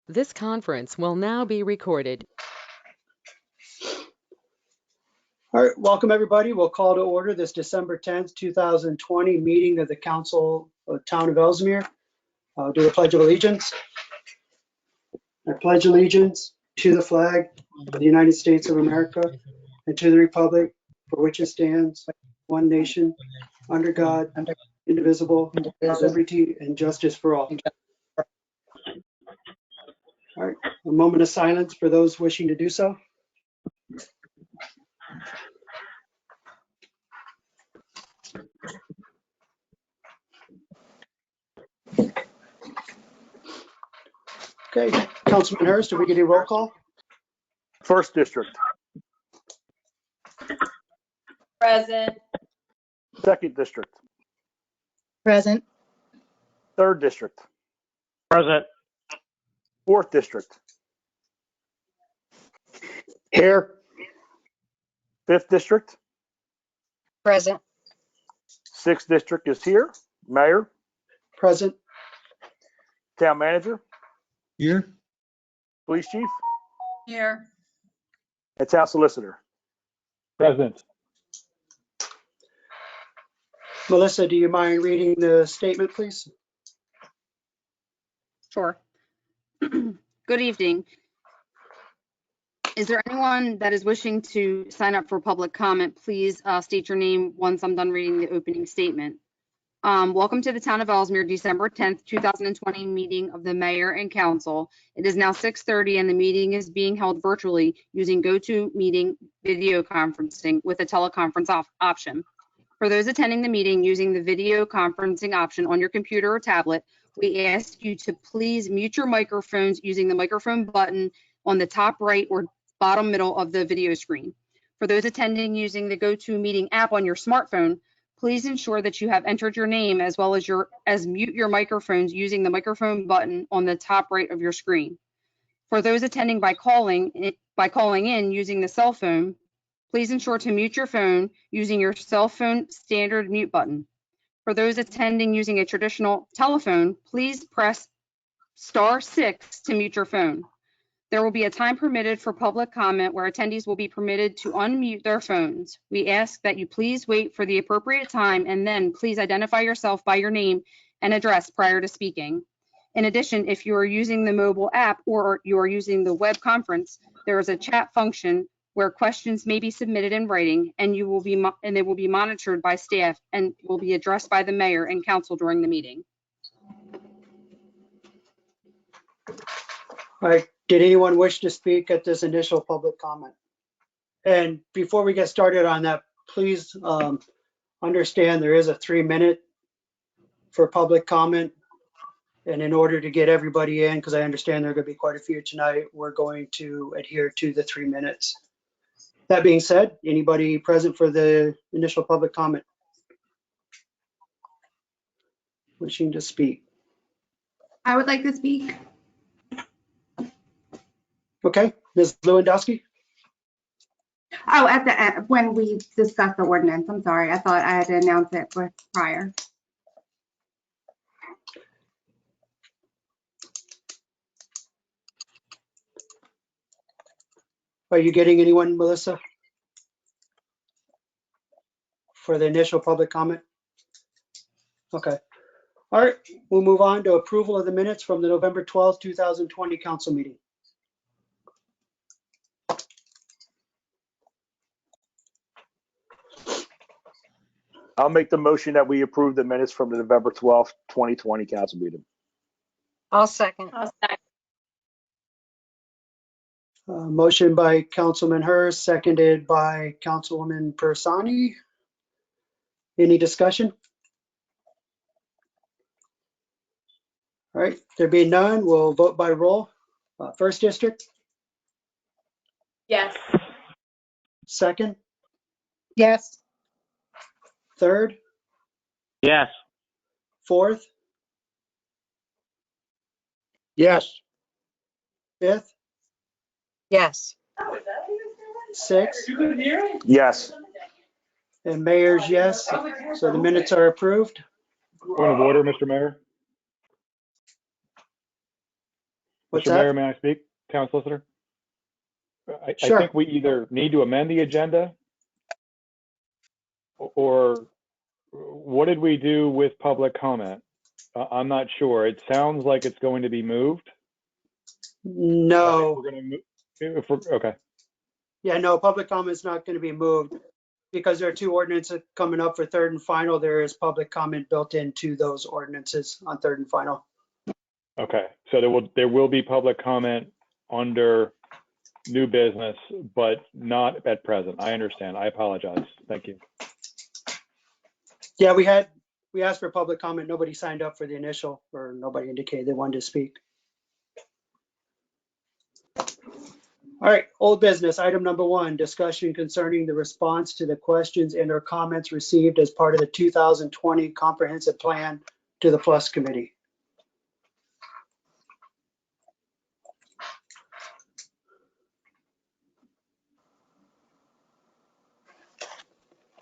This conference will now be recorded. All right, welcome everybody. We'll call to order this December 10th, 2020 meeting of the Council of Town of Elsmere. Do the Pledge of Allegiance. I pledge allegiance to the flag of the United States of America and to the republic for which it stands, one nation, under God, indivisible, with liberty and justice for all. All right, a moment of silence for those wishing to do so. Okay, Councilman Hurst, do we get a roll call? First District. Present. Second District. Present. Third District. Present. Fourth District. Here. Fifth District. Present. Sixth District is here. Mayor. Present. Town Manager. Here. Police Chief. Here. And Town Solicitor. Present. Melissa, do you mind reading the statement, please? Sure. Good evening. Is there anyone that is wishing to sign up for public comment? Please state your name once I'm done reading the opening statement. Welcome to the Town of Elsmere, December 10th, 2020 meeting of the Mayor and Council. It is now 6:30 and the meeting is being held virtually using GoToMeeting video conferencing with a teleconference option. For those attending the meeting using the video conferencing option on your computer or tablet, we ask you to please mute your microphones using the microphone button on the top right or bottom middle of the video screen. For those attending using the GoToMeeting app on your smartphone, please ensure that you have entered your name as well as mute your microphones using the microphone button on the top right of your screen. For those attending by calling in using the cell phone, please ensure to mute your phone using your cell phone standard mute button. For those attending using a traditional telephone, please press *6 to mute your phone. There will be a time permitted for public comment where attendees will be permitted to unmute their phones. We ask that you please wait for the appropriate time and then please identify yourself by your name and address prior to speaking. In addition, if you are using the mobile app or you are using the web conference, there is a chat function where questions may be submitted in writing and they will be monitored by staff and will be addressed by the mayor and council during the meeting. All right, did anyone wish to speak at this initial public comment? And before we get started on that, please understand there is a 3-minute for public comment. And in order to get everybody in, because I understand there are going to be quite a few tonight, we're going to adhere to the 3 minutes. That being said, anybody present for the initial public comment? Wishing to speak? I would like to speak. Okay, Ms. Lewandowski? Oh, at the end, when we discussed the ordinance. I'm sorry. I thought I had to announce it prior. Are you getting anyone, Melissa? For the initial public comment? Okay. All right, we'll move on to approval of the minutes from the November 12th, 2020 council meeting. I'll make the motion that we approve the minutes from the November 12th, 2020 council meeting. I'll second. Motion by Councilman Hurst, seconded by Councilwoman Persani. Any discussion? All right, there being none, we'll vote by roll. First District? Yes. Second? Yes. Third? Yes. Fourth? Yes. Fifth? Yes. Sixth? Yes. And Mayor's yes, so the minutes are approved. Point of order, Mr. Mayor. What's Mr. Mayor, that? may I speak? Town Solicitor? I Sure. think we either need to amend the agenda or what did we do with public comment? I'm not sure. It sounds like it's going to be moved. No. We're going to move. Okay. Yeah, no, public comment is not going to be moved because there are two ordinances coming up for third and final. There is public comment built into those ordinances on third and final. Okay. So there will be public comment under new business, but not at present. I understand. I apologize. Thank you. Yeah, we asked for public comment. Nobody signed up for the initial, or nobody indicated they wanted to speak. All right, old business, item number 1, discussion concerning the response to the questions and or comments received as part of the 2020 comprehensive plan to the Plus Committee.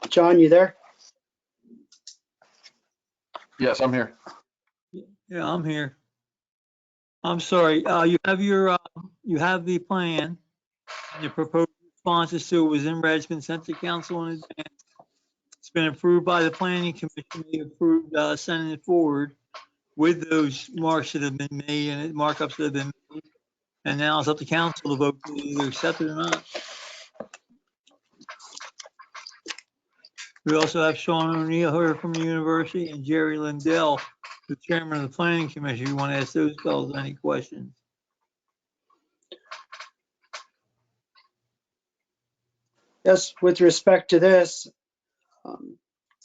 John, you there? Yes, I'm here. Yeah, I'm here. I'm sorry. You have the plan. The proposed responses to it was in red. It's been sent to council in advance. It's been approved by the planning commission. They approved sending it forward with those marks that have been made and markups that have been made. And now it's up to council to vote to either accept it or not. We also have Sean O'Neill here from the university and Jerry Lindell, the chairman of the planning commission. You want to ask those fellows any questions? Yes, with respect to this,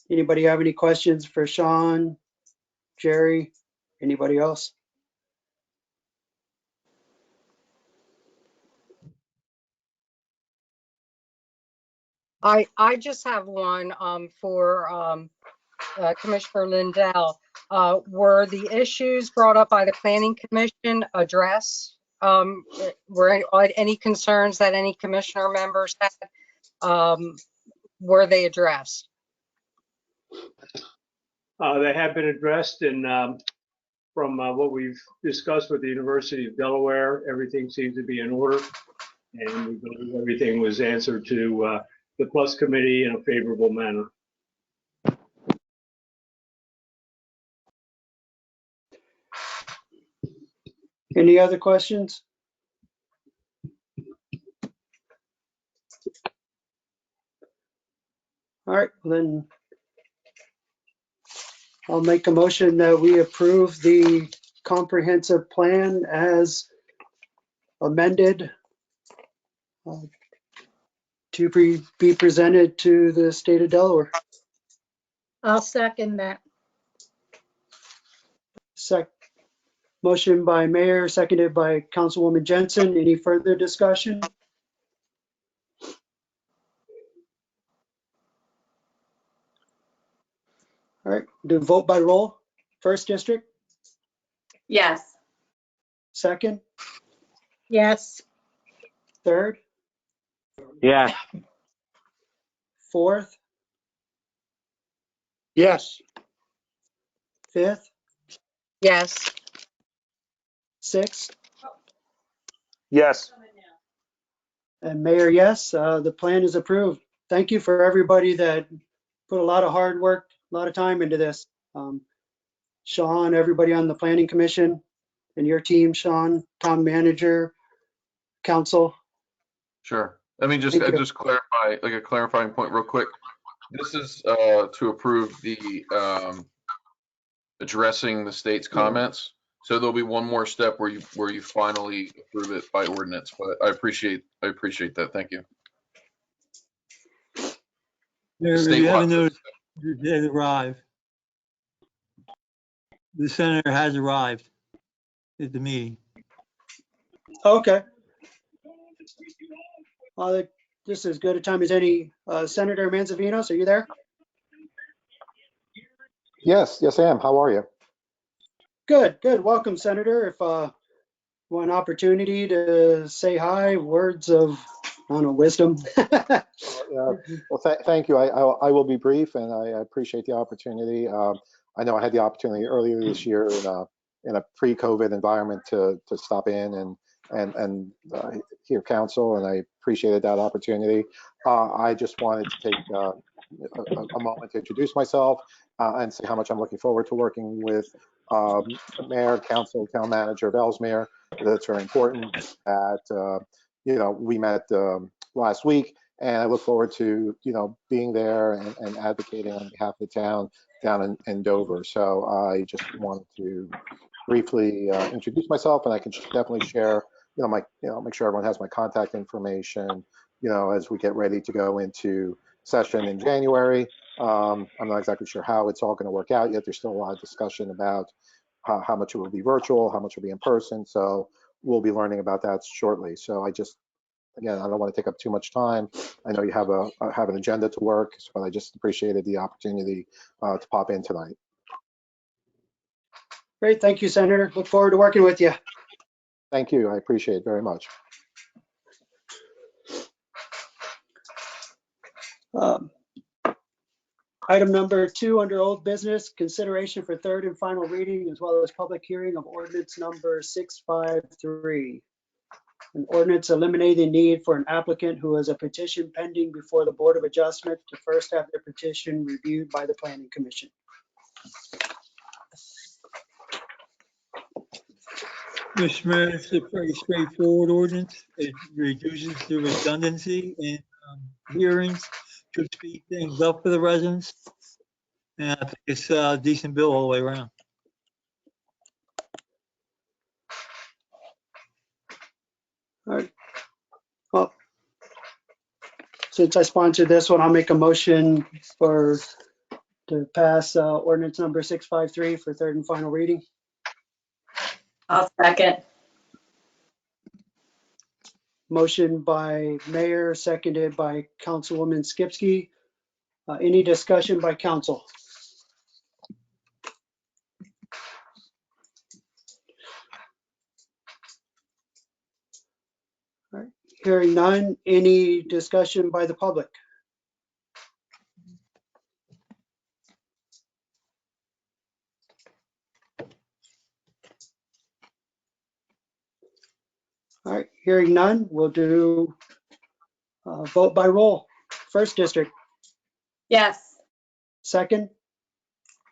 anybody have any questions for Sean, Jerry, anybody else? I just have one for Commissioner Lindell. Were the issues brought up by the Planning Commission addressed? Were any concerns that any commissioner members had? Were they addressed? They have been addressed, and from what we've discussed with the University of Delaware, everything seems to be in order, and we believe everything was answered to the Plus Committee in a favorable manner. Any other questions? All right, then I'll make a motion that we approve the comprehensive plan as amended to be presented to the state of Delaware. I'll second that. Motion by Mayor, seconded by Councilwoman Jensen. Any further discussion? All right, do vote by roll. First district, Yes. second, Yes. third, Yes. fourth, Yes. fifth, Yes. sixth, Yes. and Mayor, yes, the plan is approved. Thank you for everybody that put a lot of hard work, a lot of time into this. Sean, everybody on the planning commission and your team, Sean, town manager, council. Sure. Let me Thank you. just clarify, like a clarifying point real quick. This is to approve the addressing the state's comments. So there'll be one more step where you finally approve it by ordinance, but I appreciate that. Thank you. Mayor, you haven't noticed they arrived. The senator has arrived at the meeting. Okay. This is as good a time as any. Senator Manzavinos, are you there? Yes, I am. How are you? Good. Welcome, Senator. If want an opportunity to say hi, words of, I don't know, wisdom. Well, thank you. I will be brief, and I appreciate the opportunity. I know I had the opportunity earlier this year, and in a pre-COVID environment to stop in and hear counsel, and I appreciated that opportunity. I just wanted to take a moment to introduce myself and say how much I'm looking forward to working with Mayor, Council, Town Manager of Elsmere. That's very important. We met last week, and I look forward to being there and advocating on behalf of the town down in Dover. So I just wanted to briefly introduce myself, and I can definitely share make sure everyone has my contact information as we get ready to go into session in January. I'm not exactly sure how it's all going to work out yet. There's still a lot of discussion about how much it will be virtual, how much will be in person. So we'll be learning about that shortly. So again, I don't want to take up too much time. I know you have an agenda to work, but I just appreciated the opportunity to pop in tonight. Great, thank you, Senator. Look forward to working with you. Thank you. I appreciate it very much. Item number 2 under old business, consideration for third and final reading as well as public hearing of ordinance number 653. An ordinance eliminating the need for an applicant who has a petition pending before the Board of Adjustment to first have their petition reviewed by the Planning Commission. Mr. Mayor, it's a pretty straightforward ordinance. It reduces the redundancy in hearings to speed things up for the residents. And I think it's a decent bill all the way around. All right. Well, since I sponsored this one, I'll make a motion to pass ordinance number 653 for third and final reading. I'll second. Motion by Mayor, seconded by Councilwoman Skipsky. Any discussion by council? All right. Hearing none. Any discussion by the public? All right, hearing none, we'll do vote by roll. First district, Yes. second,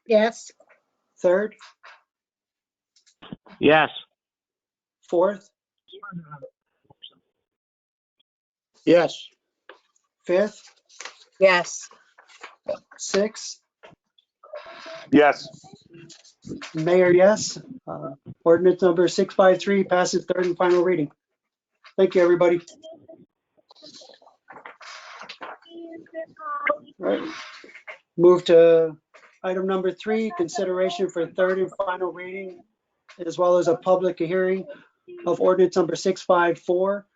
Yes. third, Yes. fourth, Yes. fifth, Yes. sixth. Yes. Mayor, yes. Ordinance number 653 passes third and final reading. Thank you, everybody. All right. Move to item number 3, consideration for third and final reading, as well as a public hearing of ordinance number 654,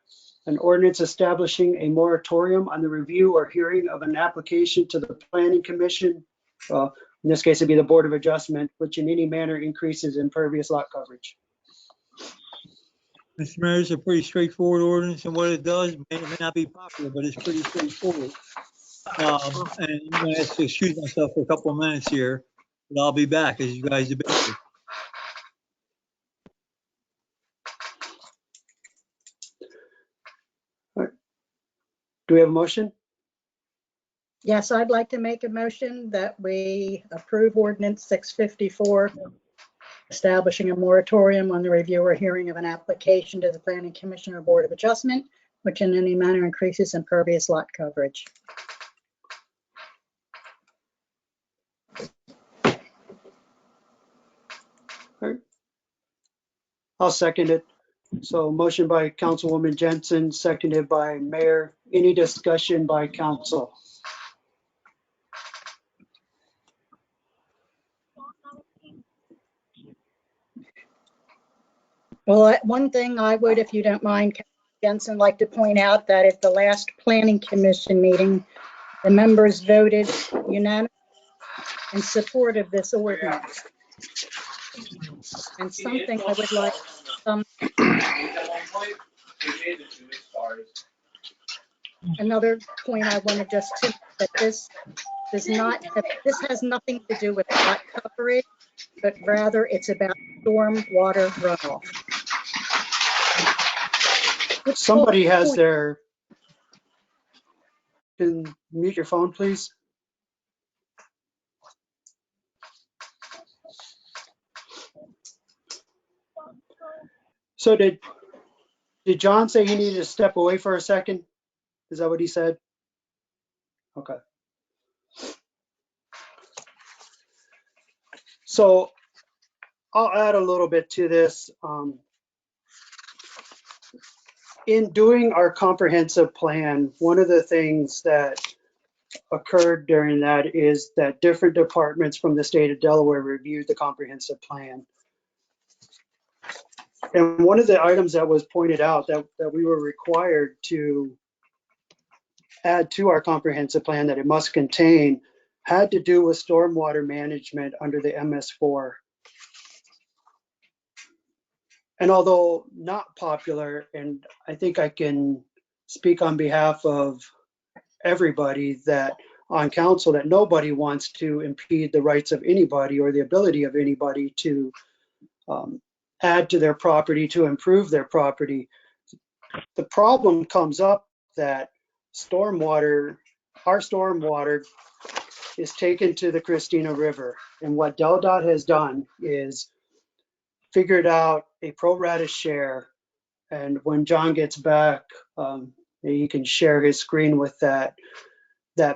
an ordinance establishing a moratorium on the review or hearing of an application to the Planning Commission. In this case, it'd be the Board of Adjustment, which in any manner increases impervious lot coverage. Mr. Mayor, it's a pretty straightforward ordinance, and what it does may not be popular, but it's pretty straightforward. And I'm going to have to excuse myself for a couple of minutes here, but I'll be back as you guys debate it. All right. Do we have a motion? Yes, I'd like to make a motion that we approve ordinance 654, establishing a moratorium on the review or hearing of an application to the Planning Commission or Board of Adjustment, which in any manner increases impervious lot coverage. All right. I'll second it. So motion by Councilwoman Jensen, seconded by Mayor. Any discussion by council? Well, one thing I would, if you don't mind, Jensen, like to point out that at the last Planning Commission meeting, the members voted unanimously in support of this ordinance. And something I would like another point I want to just that this has nothing to do with lot coverage. but rather it's about storm water runoff. Somebody has their, can mute your phone, please? So did John say he needed to step away for a second? Is that what he said? Okay. So I'll add a little bit to this. In doing our comprehensive plan, one of the things that occurred during that is that different departments from the state of Delaware reviewed the comprehensive plan. And one of the items that was pointed out that we were required to add to our comprehensive plan that it must contain had to do with stormwater management under the MS4. And although not popular, and I think I can speak on behalf of everybody that on council, that nobody wants to impede the rights of anybody or the ability of anybody to add to their property, to improve their property. The problem comes up that our stormwater is taken to the Christina River. And what DelDOT has done is figured out a pro rata share. And when John gets back, he can share his screen with that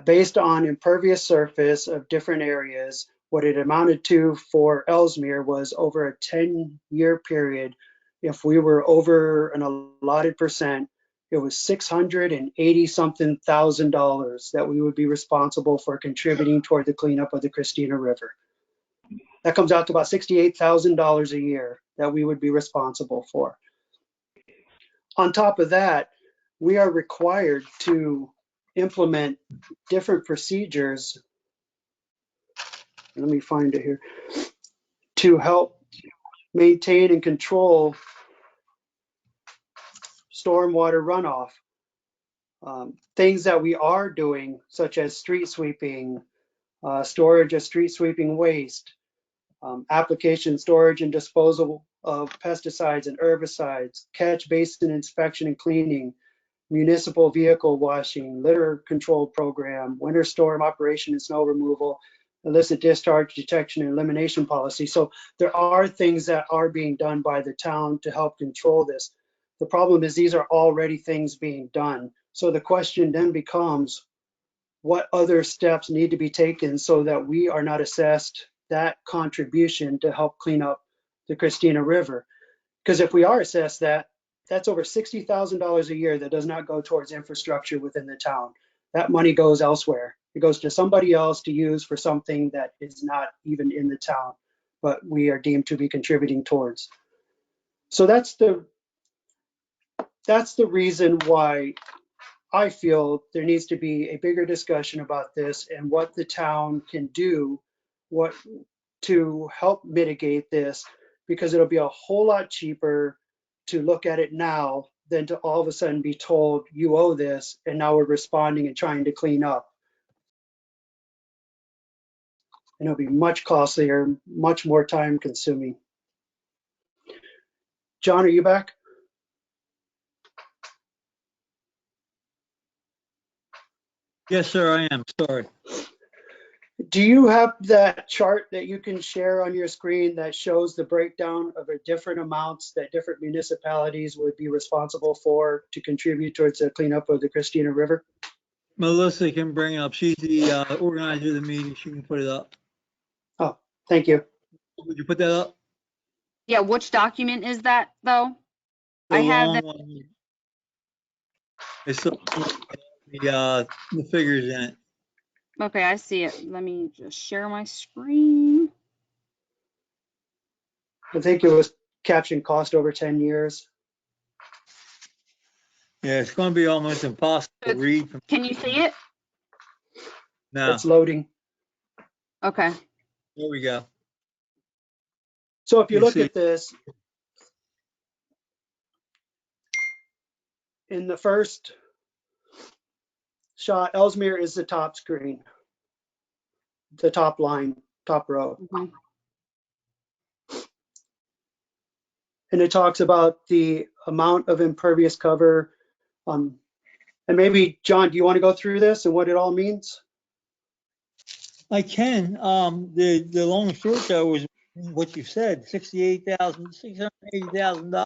based on impervious surface of different areas, what it amounted to for Elsmere was over a 10-year period. If we were over an allotted percent, it was $680-something thousand that we would be responsible for contributing toward the cleanup of the Christina River. That comes out to about $68,000 a year that we would be responsible for. On top of that, we are required to implement different procedures. Let me find it here. To help maintain and control stormwater runoff. Things that we are doing, such as street sweeping, storage of street sweeping waste, application, storage, and disposal of pesticides and herbicides, catch basin inspection and cleaning, municipal vehicle washing, litter control program, winter storm operation and snow removal, illicit discharge detection and elimination policy. So there are things that are being done by the town to help control this. The problem is these are already things being done. So the question then becomes, what other steps need to be taken so that we are not assessed that contribution to help clean up the Christina River? Because if we are assessed that, that's over $60,000 a year that does not go towards infrastructure within the town. That money goes elsewhere. It goes to somebody else to use for something that is not even in the town, but we are deemed to be contributing towards. So that's the reason why I feel there needs to be a bigger discussion about this and what the town can do to help mitigate this, because it'll be a whole lot cheaper to look at it now than to all of a sudden be told you owe this and now we're responding and trying to clean up. And it'll be much costlier, much more time consuming. John, are you back? Yes, sir, I am. Sorry. Do you have that chart that you can share on your screen that shows the breakdown of the different amounts that different municipalities would be responsible for to contribute towards the cleanup of the Christina River? Melissa can bring it up. She's the organizer of the meeting. She can put it up. Oh, thank you. Would you put that up? Yeah, which document is that though? The I have long that. one. It's the figures in it. Okay, I see it. Let me just share my screen. I think it was caption cost over 10 years. Yeah, it's going to be almost impossible to read from. Can you see it? No. It's loading. Okay. There we go. So if you look at this, in the first shot, Elsmere is the top screen, the top line, top row. Mm-hmm. and it talks about the amount of impervious cover. And maybe, John, do you want to go through this and what it all means? I can. The long and short though is what you said, $680,000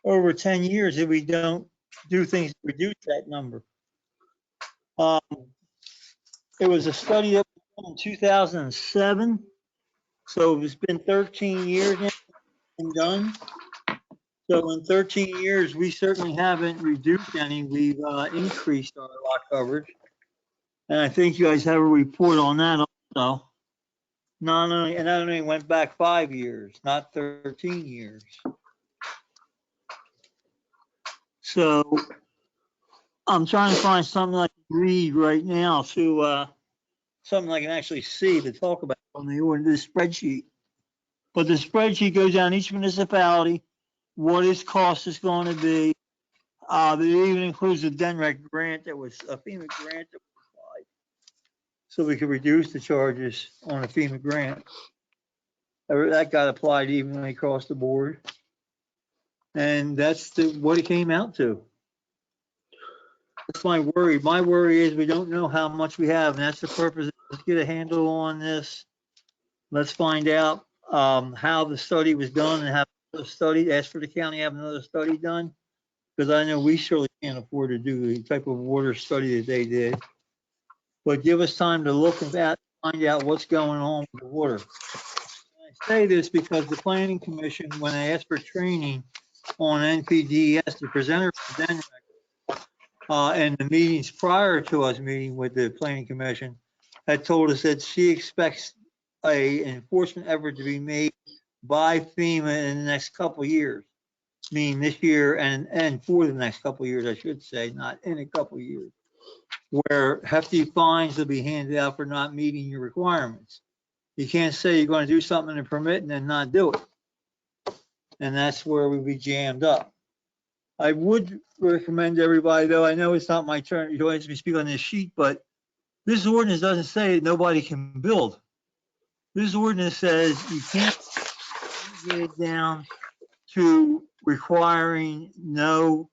over 10 years if we don't do things to reduce that number. It was a study that was done in 2007, so it's been 13 years now and done. So in 13 years, we certainly haven't reduced any. We've increased our lot coverage. And I think you guys have a report on that also. Not only, and that only went back 5 years, not 13 years. So I'm trying to find something I can read right now to something I can actually see to talk about on the spreadsheet. But the spreadsheet goes down each municipality, what its cost is going to be. It even includes a DENREC grant that was a FEMA grant that was applied, so we could reduce the charges on a FEMA grant. That got applied evenly across the board, and that's what it came out to. That's my worry. My worry is we don't know how much we have, and that's the purpose. Let's get a handle on this. Let's find out how the study was done and have another study. Ask for the county to have another study done, because I know we surely can't afford to do the type of water study that they did. But give us time to look at that, find out what's going on with the water. I say this because the planning commission, when they asked for training on NPDES, the presenter from DENREC, and the meetings prior to us meeting with the planning commission, had told us that she expects an enforcement effort to be made by FEMA in the next couple of years, meaning this year and for the next couple of years, I should say, not in a couple of years, where hefty fines will be handed out for not meeting your requirements. You can't say you're going to do something in a permit and then not do it. And that's where we'll be jammed up. I would recommend everybody, though, I know it's not my turn to always speak on this sheet, but this ordinance doesn't say that nobody can build. This ordinance says you can't get it down to requiring no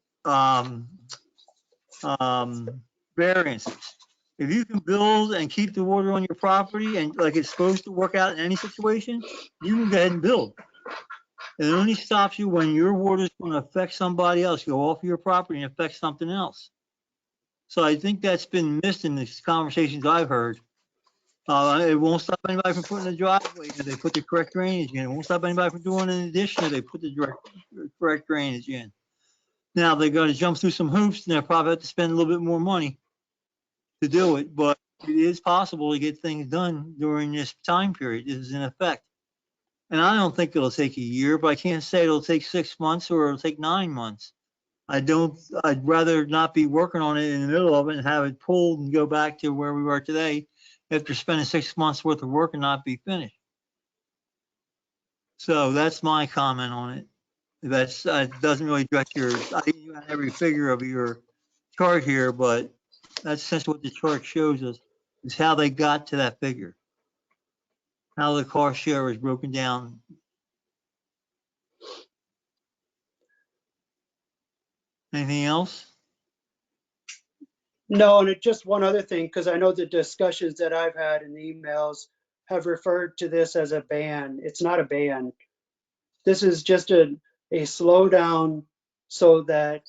variances. If you can build and keep the water on your property and like it's supposed to work out in any situation, you can go ahead and build. It only stops you when your water is going to affect somebody else, go off your property and affect something else. So I think that's been missed in these conversations I've heard. It won't stop anybody from putting the driveway if they put the correct drainage in. It won't stop anybody from doing an addition if they put the correct drainage in. Now they're going to jump through some hoops and they'll probably have to spend a little bit more money to do it, but it is possible to get things done during this time period. This is in effect. And I don't think it'll take a year, but I can't say it'll take 6 months or it'll take 9 months. I'd rather not be working on it in the middle of it and have it pulled and go back to where we were today after spending 6 months worth of work and not be finished. So that's my comment on it. That's doesn't really address your, I didn't even have every figure of your chart here, but that's essentially what the chart shows us, is how they got to that figure. How the cost share is broken down. Anything else? No, and just one other thing, because I know the discussions that I've had in the emails have referred to this as a ban. It's not a ban. This is just a slowdown so that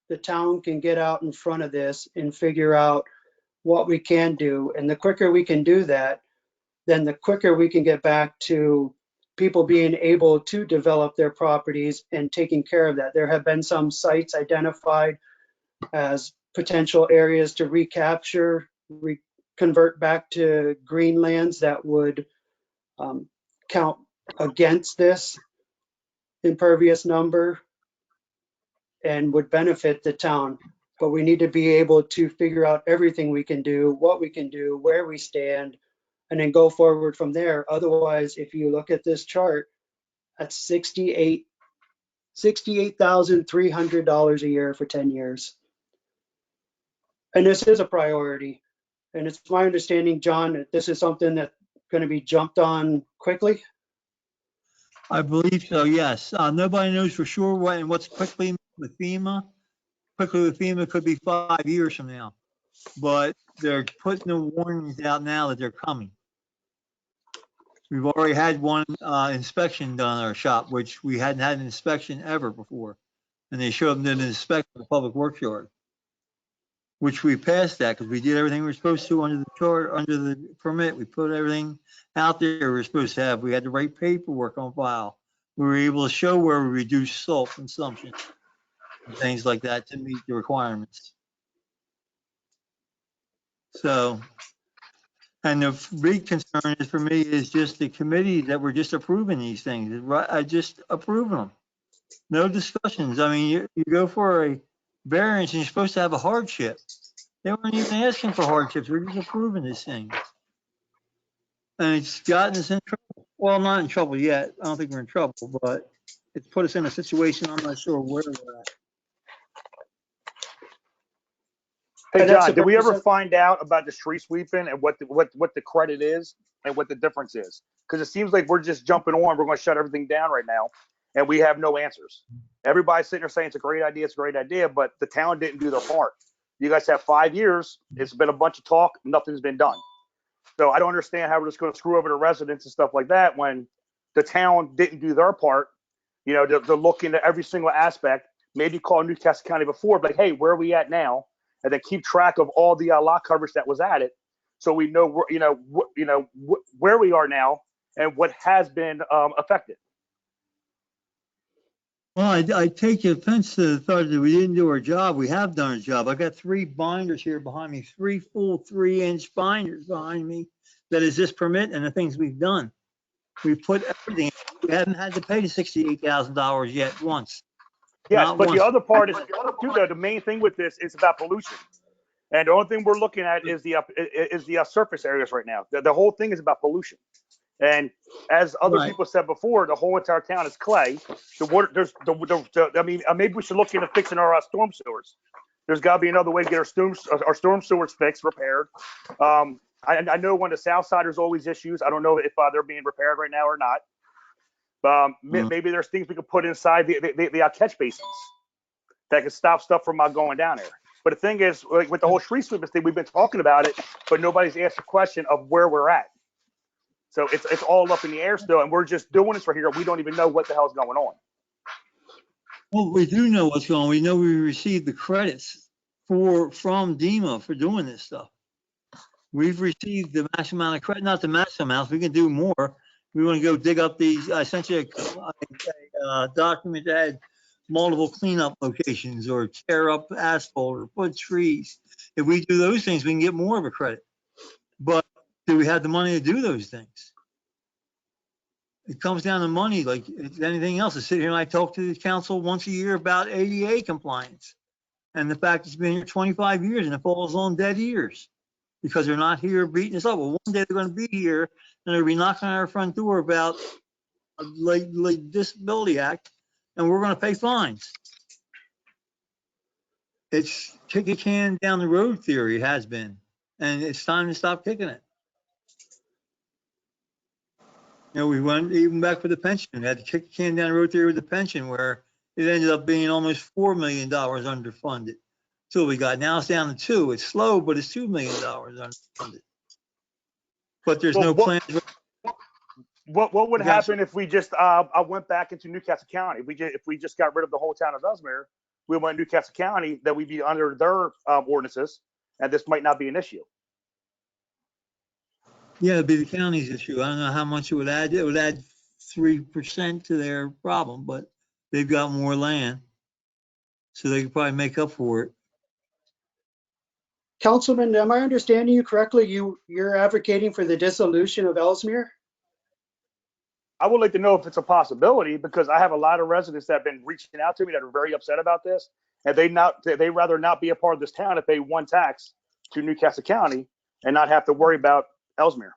the town can get out in front of this and figure out what we can do. And the quicker we can do that, then the quicker we can get back to people being able to develop their properties and taking care of that. There have been some sites identified as potential areas to recapture, convert back to greenlands that would count against this impervious number and would benefit the town. But we need to be able to figure out everything we can do, what we can do, where we stand, and then go forward from there. Otherwise, if you look at this chart, that's $68,300 a year for 10 years. And this is a priority. And it's my understanding, John, that this is something that's going to be jumped on quickly. I believe so, yes. Nobody knows for sure what's quickly with FEMA. Quickly with FEMA could be 5 years from now, but they're putting the warnings out now that they're coming. We've already had one inspection done in our shop, which we hadn't had an inspection ever before. And they showed them an inspection of the public works yard, which we passed that because we did everything we were supposed to under the chart, under the permit. We put everything out there we were supposed to have. We had the right paperwork on file. We were able to show where we reduced salt consumption and things like that to meet the requirements. So, and the big concern is for me is just the committee that we're just approving these things. I just approving them. No discussions. I mean, you go for a variance and you're supposed to have a hardship. They weren't even asking for hardships. We're just approving this thing. And it's gotten us in trouble. Well, not in trouble yet. I don't think we're in trouble, but it's put us in a situation I'm not sure where we're at. Hey, And that's John, the did we ever purpose of- find out about the street sweeping and what the credit is and what the difference is? Because it seems like we're just jumping on. We're going to shut everything down right now, and we have no answers. Everybody's sitting there saying it's a great idea, but the town didn't do their part. You guys have 5 years. It's been a bunch of talk. Nothing's been done. So I don't understand how we're just going to screw over the residents and stuff like that when the town didn't do their part. You know, to look into every single aspect. Maybe call Newcastle County before, but like, hey, where are we at now? And then keep track of all the lot coverage that was added, so we know where we are now and what has been affected. Well, I take offense to the thought that we didn't do our job. We have done our job. I got 3 binders here behind me, 3 full 3-inch binders behind me. That is this permit and the things we've done. We put everything. We haven't had to pay the $68,000 yet once. Yes, Not but once. the other part is too, though. The main thing with this is about pollution, and the only thing we're looking at is the surface areas right now. The whole thing is about pollution. And as other Right. people said before, the whole entire town is clay. The water, I mean, maybe we should look into fixing our storm sewers. There's got to be another way to get our storm sewers fixed, repaired. I know when the south side there's always issues. I don't know if they're being repaired right now or not. Maybe there's things we could put inside the catch basins that could stop stuff from going down there. But the thing is, like with the whole street sweeping thing, we've been talking about it, but nobody's asked the question of where we're at. So it's all up in the air still, and we're just doing this right here. We don't even know what the hell's going on. Well, we do know what's going on. We know we received the credits from DEMA for doing this stuff. We've received the maximum amount of credit, not the maximum amount. We can do more. We want to go dig up these. I sent you a document that had multiple cleanup locations or tear up asphalt or put trees. If we do those things, we can get more of a credit. But do we have the money to do those things? It comes down to money like anything else. I sit here and I talk to the council once a year about ADA compliance. And the fact it's been here 25 years and it falls on dead ears because they're not here beating us up. Well, one day they're going to be here and they'll be knocking on our front door about a like Disability Act, and we're going to pay fines. It's kick a can down the road theory. It has been, and it's time to stop kicking it. You know, we went even back with the pension. We had to kick the can down the road theory with the pension, where it ended up being almost $4 million underfunded. So we got now it's down to 2. It's slow, but it's $2 million underfunded. But there's no plan. What would happen if we just I went back into Newcastle County? If we just got rid of the whole town of Elsmere, we went to Newcastle County, that we'd be under their ordinances, and this might not be an issue. Yeah, it'd be the county's issue. I don't know how much it would add. It would add 3% to their problem, but they've got more land, so they could probably make up for it. Councilman, am I understanding you correctly? You're advocating for the dissolution of Elsmere? I would like to know if it's a possibility, because I have a lot of residents that have been reaching out to me that are very upset about this, and they rather not be a part of this town if they pay one tax to Newcastle County and not have to worry about Elsmere.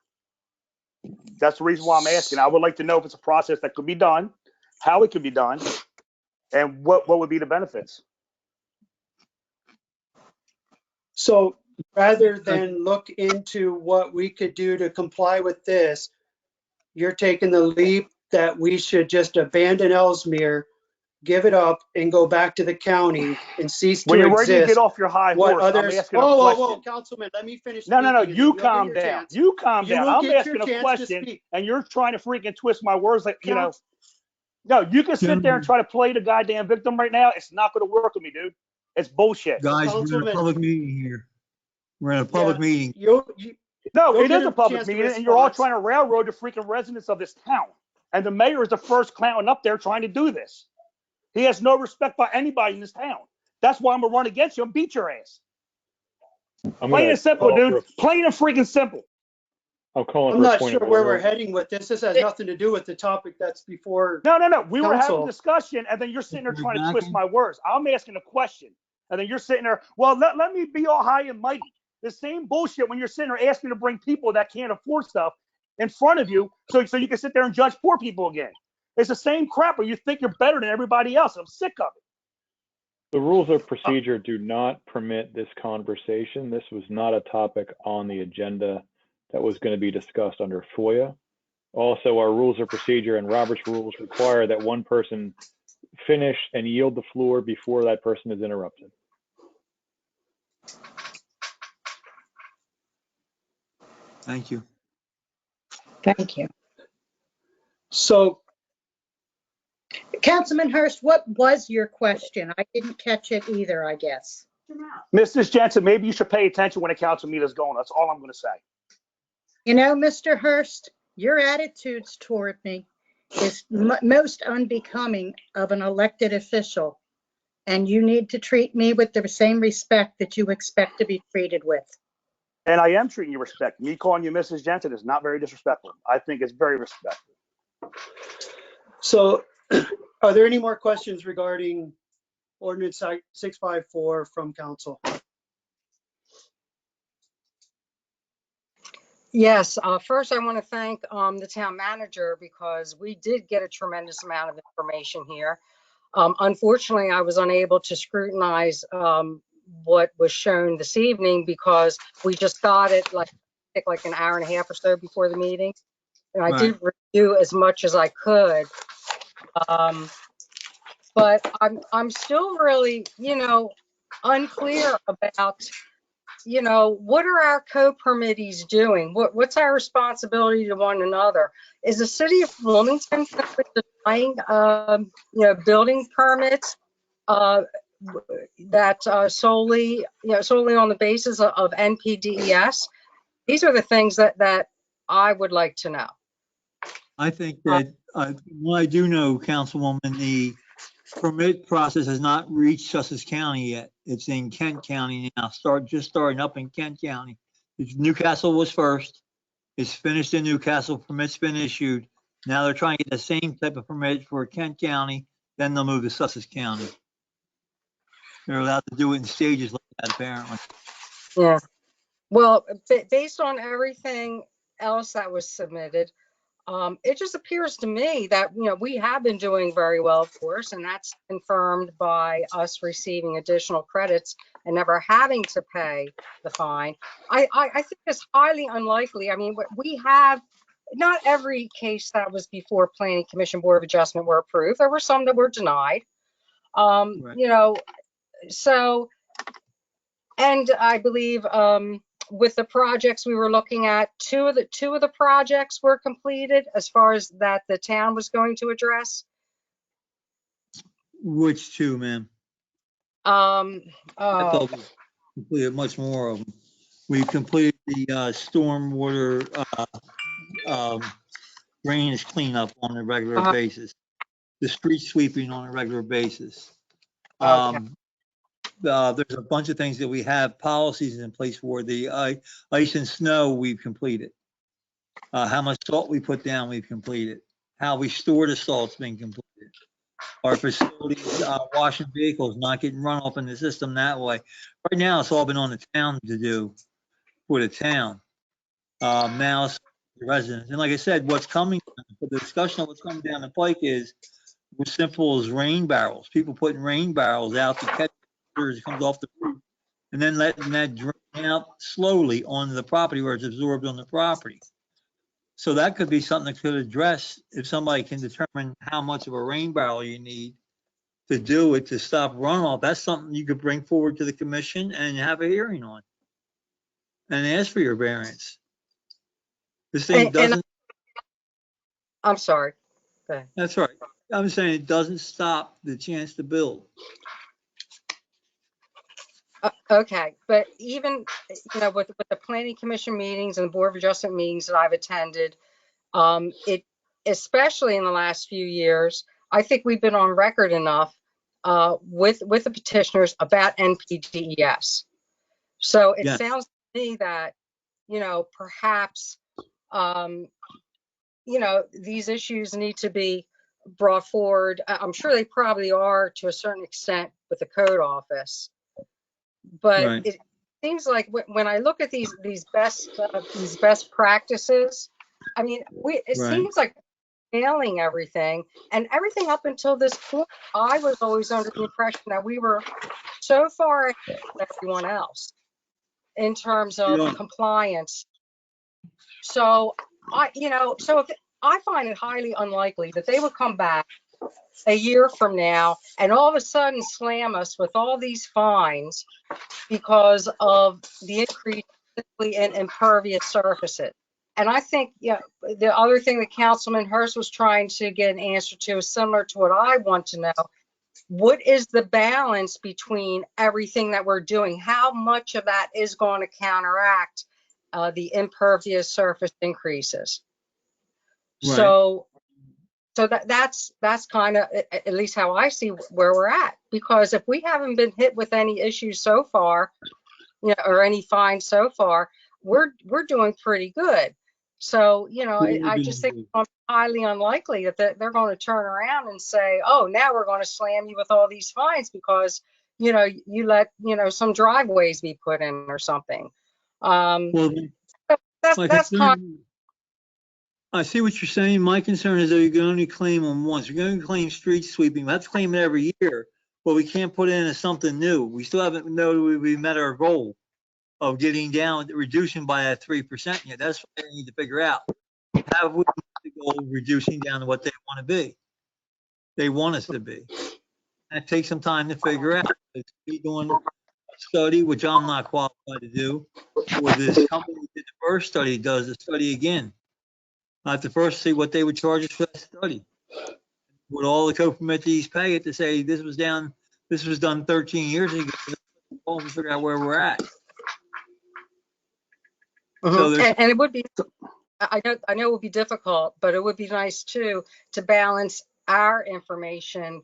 That's the reason why I'm asking. I would like to know if it's a process that could be done, how it could be done, and what would be the benefits. So rather than look into what we could do to comply with this, you're taking the leap that we should just abandon Elsmere, give it up, and go back to the county and cease When to you're ready to get exist. off your high What horse, I'm others? asking a Whoa, whoa, question. whoa, Councilman, let me finish No, speaking. and then you you'll get calm your down. chance. You calm You down. will I'm get your asking a chance to question, speak. and you're trying to freaking twist my words like, you know. Council- No, you can sit there and Gentlemen. try to play the goddamn victim right now. It's not going to work with me, dude. It's bullshit. Guys, we're in a Councilman, public meeting here. We're in a public yeah, meeting. you, No, you'll it get is a a public chance to meeting, and you're all respond. trying to railroad the freaking residents of this town. And the mayor is the first clown up there trying to do this. He has no respect for anybody in this town. That's why I'm going to run against you and beat your ass. I'm Plain gonna and simple, call dude. for, Plain and freaking simple. I'm calling I'm for a not point sure of where we're order. heading with this. This has nothing to do with the topic that's before No. We were having a council. discussion, and then you're sitting there We're trying to back twist in. my words. I'm asking a question, and then you're sitting there, well, let me be all high and mighty. The same bullshit when you're sitting there asking to bring people that can't afford stuff in front of you so you can sit there and judge poor people again. It's the same crap where you think you're better than everybody else. I'm sick of it. The rules of procedure do not permit this conversation. This was not a topic on the agenda that was going to be discussed under FOIA. Also, our rules of procedure and Robert's rules require that one person finish and yield the floor before that person is interrupted. Thank you. Thank you. So, Councilman Hurst, what was your question? I didn't catch it either, I guess. Mrs. Jensen, maybe you should pay attention when a council meeting is going. That's all I'm going to say. You know, Mr. Hurst, your attitudes toward me is most unbecoming of an elected official. And you need to treat me with the same respect that you expect to be treated with. And I am treating you respect. Me calling you Mrs. Jensen is not very disrespectful. I think it's very respectful. so are there any more questions regarding ordinance 654 from council? Yes, first I want to thank the town manager because we did get a tremendous amount of information here. Unfortunately, I was unable to scrutinize what was shown this evening because we just got it like an hour and a half or so before the meeting. And I Right. did review as much as I could. But I'm still really, unclear about, what are our co-permittees doing? What's our responsibility to one another? Is the city of Wilmington denying, building permits that solely on the basis of NPDES? These are the things that I would like to know. I think that, well, I do know, Councilwoman, the permit process has not reached Sussex County yet. It's in Kent County now, just starting up in Kent County. Newcastle was first. It's finished in Newcastle, permit's been issued. Now they're trying to get the same type of permit for Kent County, then they'll move to Sussex County. They're allowed to do it in stages like that, apparently. Yeah. Well, based on everything else that was submitted, it just appears to me that, we have been doing very well, of course, and that's confirmed by us receiving additional credits and never having to pay the fine. I think it's highly unlikely. I mean, we have, not every case that was before Planning Commission Board of Adjustment were approved. There were some that were denied. Right. So, and I believe, with the projects we were looking at, two of the projects were completed as far as that the town was going to address. Which two, ma'am? I thought we completed much more of them. We completed the stormwater drainage cleanup on a regular basis, the street sweeping on a regular basis. Okay. There's a bunch of things that we have policies in place for. The ice and snow we've completed. How much salt we put down, we've completed. How we store the salt's been completed. Our facilities, washing vehicles, not getting run off in the system that way. Right now, it's all been on the town to do for the town. Now it's the residents. And like I said, what's coming, the discussion of what's coming down the pike is as simple as rain barrels. People putting rain barrels out to catch water as it comes off the roof and then letting that drain out slowly onto the property where it's absorbed on the property. So that could be something that could address if somebody can determine how much of a rain barrel you need to do it to stop runoff. That's something you could bring forward to the commission and have a hearing on and ask for your variance. This thing And doesn't, I'm sorry. Go ahead. that's right. I'm saying it doesn't stop the chance to build. Okay, but even, with the planning commission meetings and the board of adjustment meetings that I've attended, it, especially in the last few years, I think we've been on record enough with the petitioners about NPDES. So it Yes. sounds to me that, perhaps, these issues need to be brought forward. I'm sure they probably are to a certain extent with the code office. But Right. it seems like when I look at these best practices, I mean, it Right. seems like failing everything, and everything up until this point, I was always under the impression that we were so far ahead of everyone else in terms of Yeah. compliance. So if I find it highly unlikely that they would come back a year from now and all of a sudden slam us with all these fines because of the increase in impervious surfaces. And I think, the other thing that Councilman Hurst was trying to get an answer to is similar to what I want to know. What is the balance between everything that we're doing? How much of that is going to counteract the impervious surface increases? Right. So that's kind of at least how I see where we're at. Because if we haven't been hit with any issues so far, or any fines so far, we're doing pretty good. So, I just think it's highly unlikely that they're going to turn around and say, oh, now we're going to slam you with all these fines because, you let, some driveways be put in or something. Well, That's kind I see what you're saying. My concern is that you can only claim them once. You're going to claim street sweeping. We have to claim it every year, but we can't put in something new. We still haven't know we met our goal of getting down, reducing by that 3% yet. That's what they need to figure out. Have we met the goal of reducing down to what they want to be? They want us to be. That takes some time to figure out. It's doing a study, which I'm not qualified to do, or this company that did the first study does the study again. I have to first see what they would charge us for that study. Would all the co-permittees pay it to say this was done 13 years ago? We'll figure out where we're at. So and it would be, I know it would be difficult, but it would be nice too to balance our information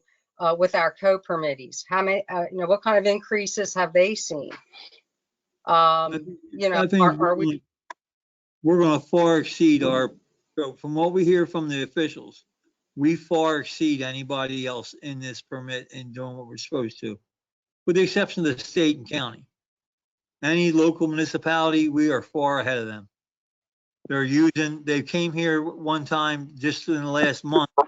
with our co-permittees. How many, what kind of increases have they seen? I think are we? We're going to far exceed from what we hear from the officials, we far exceed anybody else in this permit in doing what we're supposed to, with the exception of the state and county. Any local municipality, we are far ahead of them. They came here one time just in the last month and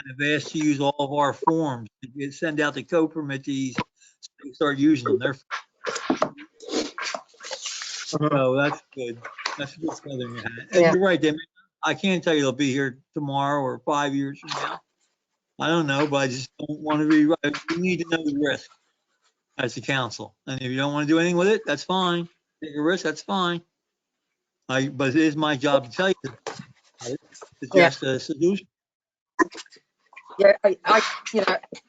have asked to use all of our forms to send out the co-permittees so they start using them. So that's good. That's a good feather in your hat. And you're right, I can't tell you they'll be here tomorrow or 5 years from now. I don't know, but I just don't want to be right. You need to know the risk as the council. And if you don't want to do anything with it, that's fine. Take a risk, that's fine. But it is my job to tell you to suggest a solution. Yeah, I'm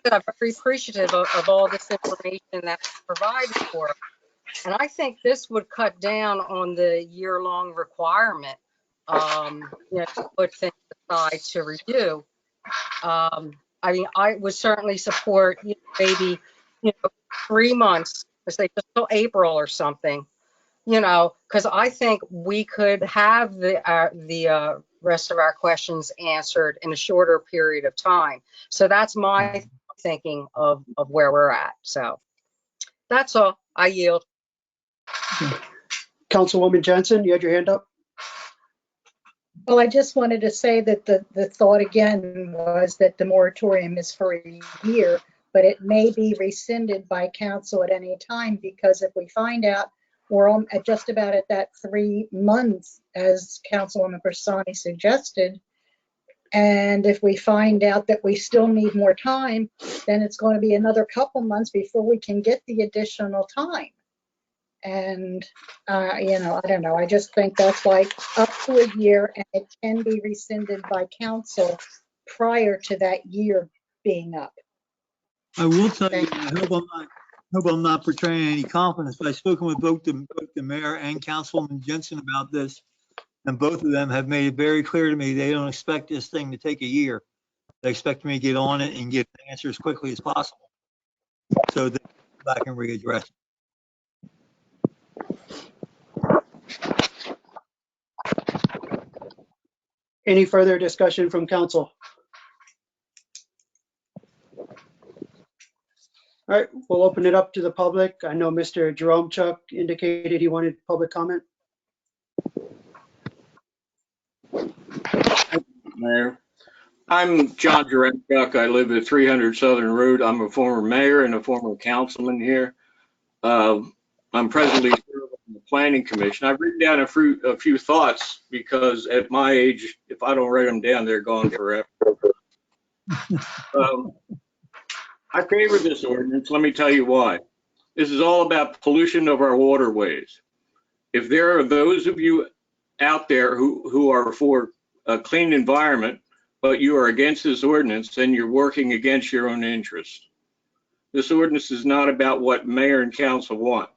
very appreciative of all this information that's provided for us. And I think this would cut down on the year-long requirement, to put things aside to review. I mean, I would certainly support maybe 3 months, let's say just till April or something, because I think we could have the rest of our questions answered in a shorter period of time. So that's my thinking of where we're at. So that's all. I yield. Councilwoman Jensen, you had your hand up? Well, I just wanted to say that the thought again was that the moratorium is for a year, but it may be rescinded by council at any time, because if we find out we're at just about at that 3 months, as Councilwoman Bersani suggested. And if we find out that we still need more time, then it's going to be another couple months before we can get the additional time. And, you know, I don't know. I just think that's like up to a year, and it can be rescinded by council prior to that year being up. I will tell you, I hope I'm not portraying any confidence, but I've spoken with both the mayor and Councilwoman Jensen about this, and both of them have made it very clear to me they don't expect this thing to take a year. They expect me to get on it and get the answer as quickly as possible, so they can come back and readdress. Any further discussion from council? All right, we'll open it up to the public. I know Mr. Jerome Chuck indicated he wanted public comment. Mayor, I'm John Durenchuk. I live at 300 Southern Road. I'm a former mayor and a former councilman here. I'm presently serving on the Planning Commission. I've written down a few thoughts because at my age, if I don't write them down, they're gone forever. I favor this ordinance. Let me tell you why. This is all about pollution of our waterways. If there are those of you out there who are for a clean environment, but you are against this ordinance, then you're working against your own interests. This ordinance is not about what mayor and council want.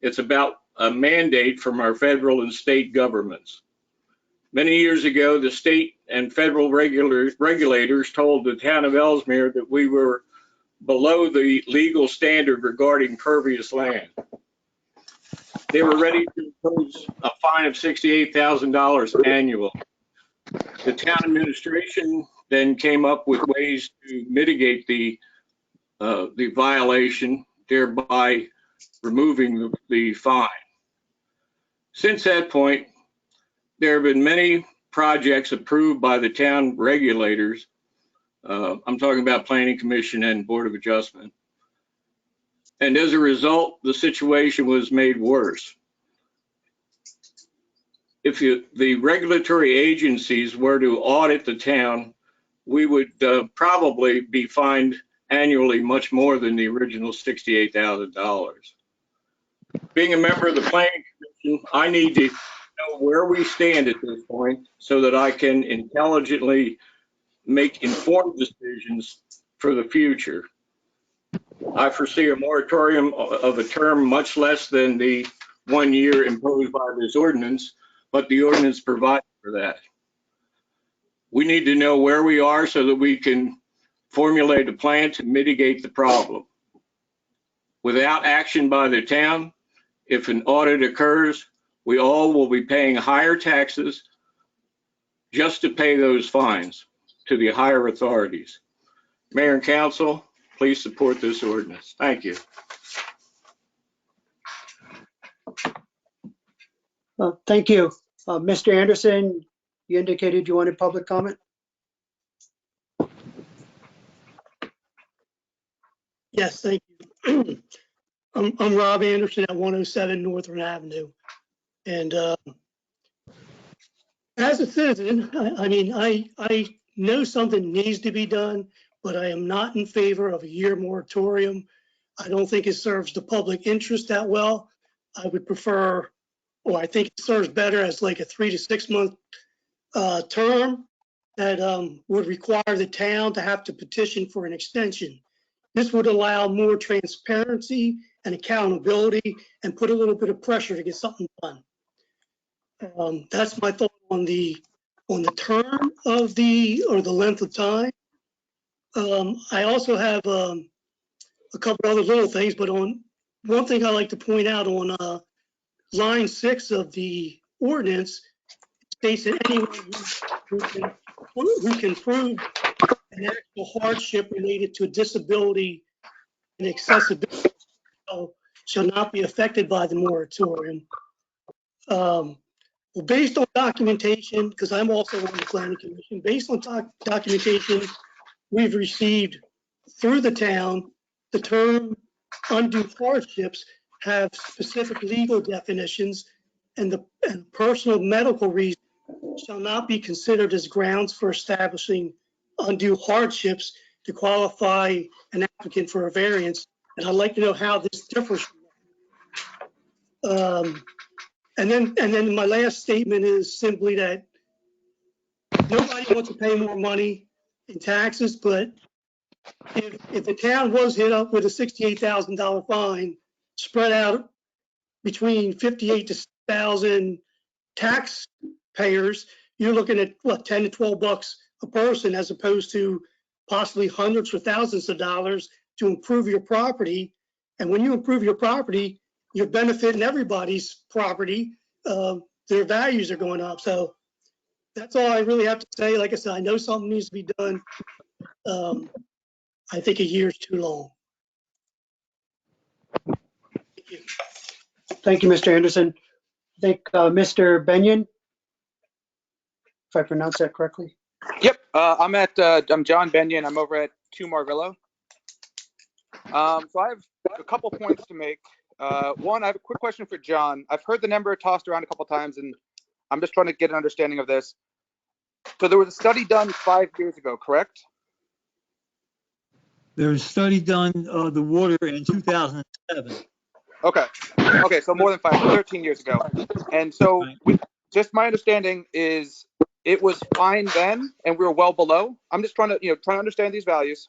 It's about a mandate from our federal and state governments. Many years ago, the state and federal regulators told the town of Elsmere that we were below the legal standard regarding pervious land. They were ready to impose a fine of $68,000 annual. The town administration then came up with ways to mitigate the violation, thereby removing the fine. Since that point, there have been many projects approved by the town regulators. I'm talking about Planning Commission and Board of Adjustment. And as a result, the situation was made worse. If the regulatory agencies were to audit the town, we would probably be fined annually much more than the original $68,000. Being a member of the Planning Commission, I need to know where we stand at this point so that I can intelligently make informed decisions for the future. I foresee a moratorium of a term much less than the 1 year imposed by this ordinance, but the ordinance provides for that. We need to know where we are so that we can formulate a plan to mitigate the problem. Without action by the town, if an audit occurs, we all will be paying higher taxes just to pay those fines to the higher authorities. Mayor and council, please support this ordinance. Thank you. Thank you. Mr. Anderson, you indicated you wanted public comment? Yes, thank you. I'm Rob Anderson at 107 Northern Avenue. And as a citizen, I mean, I know something needs to be done, but I am not in favor of a year moratorium. I don't think it serves the public interest that well. I would prefer, or I think it serves better as like a 3 to 6 month term that would require the town to have to petition for an extension. This would allow more transparency and accountability and put a little bit of pressure to get something done. That's my thought on the term of the length of time. I also have a couple other little things, but on one thing I like to point out on line 6 of the ordinance, states that anyone who can prove an actual hardship related to a disability and accessibility shall not be affected by the moratorium. Well, based on documentation, because I'm also on the Planning Commission, based on documentation we've received through the town, the term undue hardships have specific legal definitions, and personal medical reason shall not be considered as grounds for establishing undue hardships to qualify an applicant for a variance. And I'd like to know how this differs from that. And then my last statement is simply that nobody wants to pay more money in taxes, but if the town was hit up with a $68,000 fine spread out between 58 to 6,000 taxpayers, you're looking at what, 10 to 12 bucks a person, as opposed to possibly hundreds or thousands of dollars to improve your property. And when you improve your property, you're benefiting everybody's property. Their values are going up. So that's all I really have to say. Like I said, I know something needs to be done. I think a year's too long. Thank you. Thank you, Mr. Anderson. I think Mr. Benyon, if I pronounce that correctly. Yep, I'm John Benyon. I'm over at 2 Marvillo. So I have a couple points to make. One, I have a quick question for John. I've heard the number tossed around a couple times, and I'm just trying to get an understanding of this. So there was a study done 5 years ago, correct? There was a study done the water in 2007. Okay, so more than 13 years ago. And so just my understanding is it was fine then, and we were well below. I'm just trying to understand these values.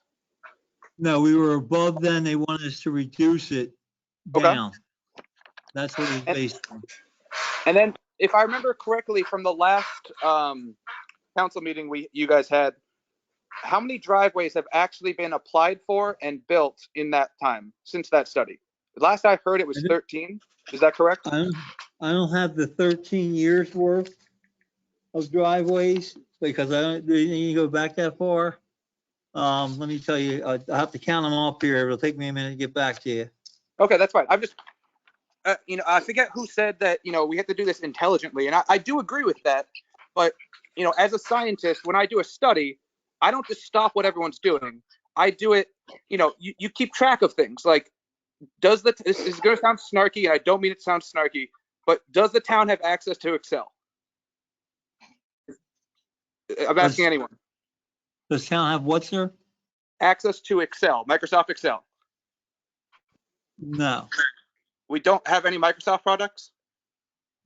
No, we were above then. They wanted us to reduce it down. That's what it was based on. And then, if I remember correctly from the last council meeting you guys had, how many driveways have actually been applied for and built in that time since that study? Last I heard, it was 13. Is that correct? I don't have the 13 years worth of driveways because I didn't even go back that far. Let me tell you, I have to count them off here. It'll take me a minute to get back to you. Okay, that's fine. I'm just, I forget who said that, we have to do this intelligently. And I do agree with that. But, as a scientist, when I do a study, I don't just stop what everyone's doing. I do it, you keep track of things. Like, this is going to sound snarky, and I don't mean it to sound snarky, but does the town have access to Excel? I'm asking anyone. Does town have what, sir? Access to Excel, Microsoft Excel. No. We don't have any Microsoft products?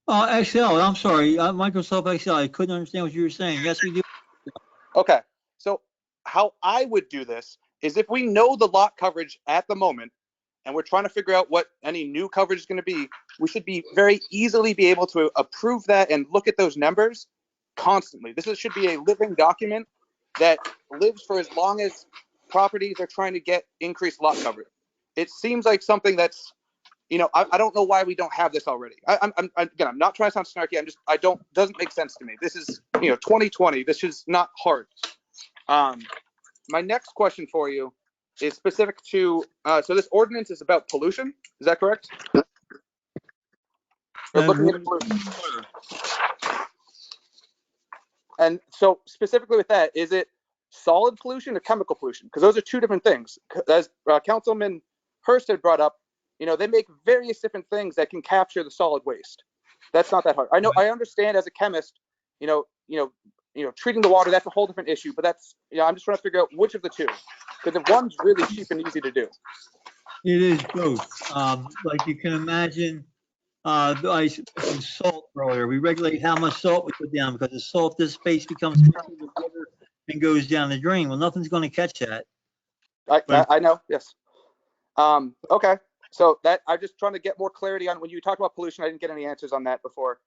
Excel, I'm sorry. Microsoft Excel. I couldn't understand what you were saying. Yes, we do. Okay. So how I would do this is if we know the lot coverage at the moment, and we're trying to figure out what any new coverage is going to be, we should be very easily be able to approve that and look at those numbers constantly. Should be a living document that lives for as long as properties are trying to get increased lot coverage. It seems like something that's, I don't know why we don't have this already. I'm not trying to sound snarky. Doesn't make sense to me. This is, 2020. This is not hard. My next question for you is specific to, so this ordinance is about pollution. Is that correct? We're looking at pollution. And so specifically with that, is it solid pollution or chemical pollution? Because those are two different things. As Councilman Hurst had brought up, they make various different things that can capture the solid waste. That's not that hard. I understand as a chemist, treating the water, that's a whole different issue, but that's, I'm just trying to figure out which of the two, because if one's really cheap and easy to do. It is both. Like you can imagine, I mentioned salt earlier. We regulate how much salt we put down because the salt dissipates, becomes mixed with water, and goes down the drain. Well, nothing's going to catch that. I know, yes. Okay, so that I'm just trying to get more clarity on when you talk about pollution. I didn't get any answers on that before.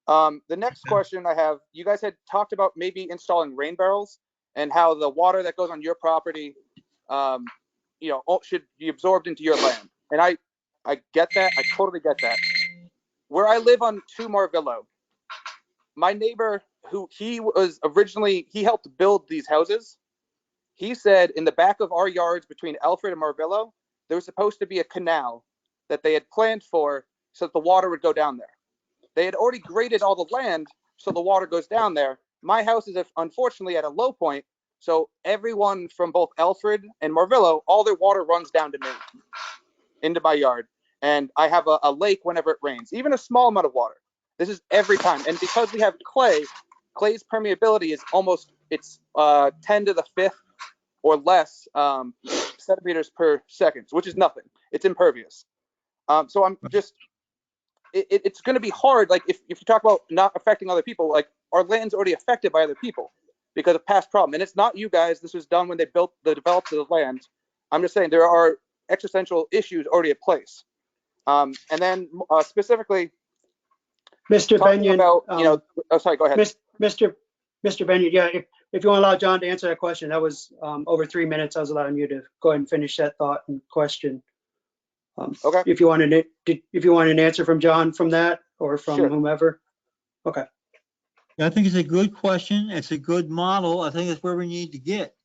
The next question I have, you guys had talked about maybe installing rain barrels and how the water that goes on your property, should be absorbed into your land. And I get that. I totally get that. Where I live on 2 Marvillo, my neighbor, he helped build these houses. He said in the back of our yards between Alfred and Marvillo, there was supposed to be a canal that they had planned for so that the water would go down there. They had already graded all the land so the water goes down there. My house is unfortunately at a low point, so everyone from both Alfred and Marvillo, all their water runs down to me, into my yard. and I have a lake whenever it rains, even a small amount of water. This is every time. And because we have clay, clay's permeability is almost, it's 10 to the 5th or less centimeters per second, which is nothing. It's impervious. So I'm just, it's going to be hard. Like if you talk about not affecting other people, like our land's already affected by other people because of past problem. And it's not you guys. This was done when they developed the land. I'm just saying there are existential issues already at place. And then specifically, Mr. talking Benyon, about, oh, sorry, go ahead. Mr. Benyon, yeah, if you want to allow John to answer that question, that was over 3 minutes. I was allowing you to go ahead and finish that thought and question. Okay. If you wanted an answer from John from that or from whomever. Okay. I think it's a good question. It's a good model. I think it's where we need to get.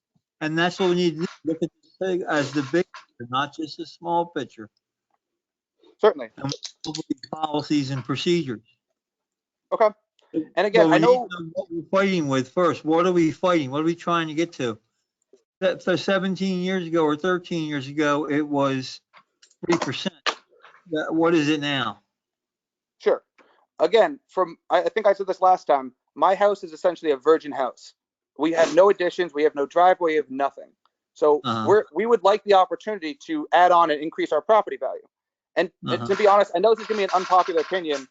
And that's what we need to do. Look at this thing as the big picture, not just a small picture. Certainly. And policies and procedures. Okay. And again, I know what we're fighting with first. What are we fighting? What are we trying to get to? So 17 years ago or 13 years ago, it was 3%. What is it now? Sure. Again, I think I said this last time, my house is essentially a virgin house. We have no additions, we have no driveway, we have nothing. So we would like the opportunity to add on and increase our property value. And to be honest, I know this is going to be an unpopular opinion.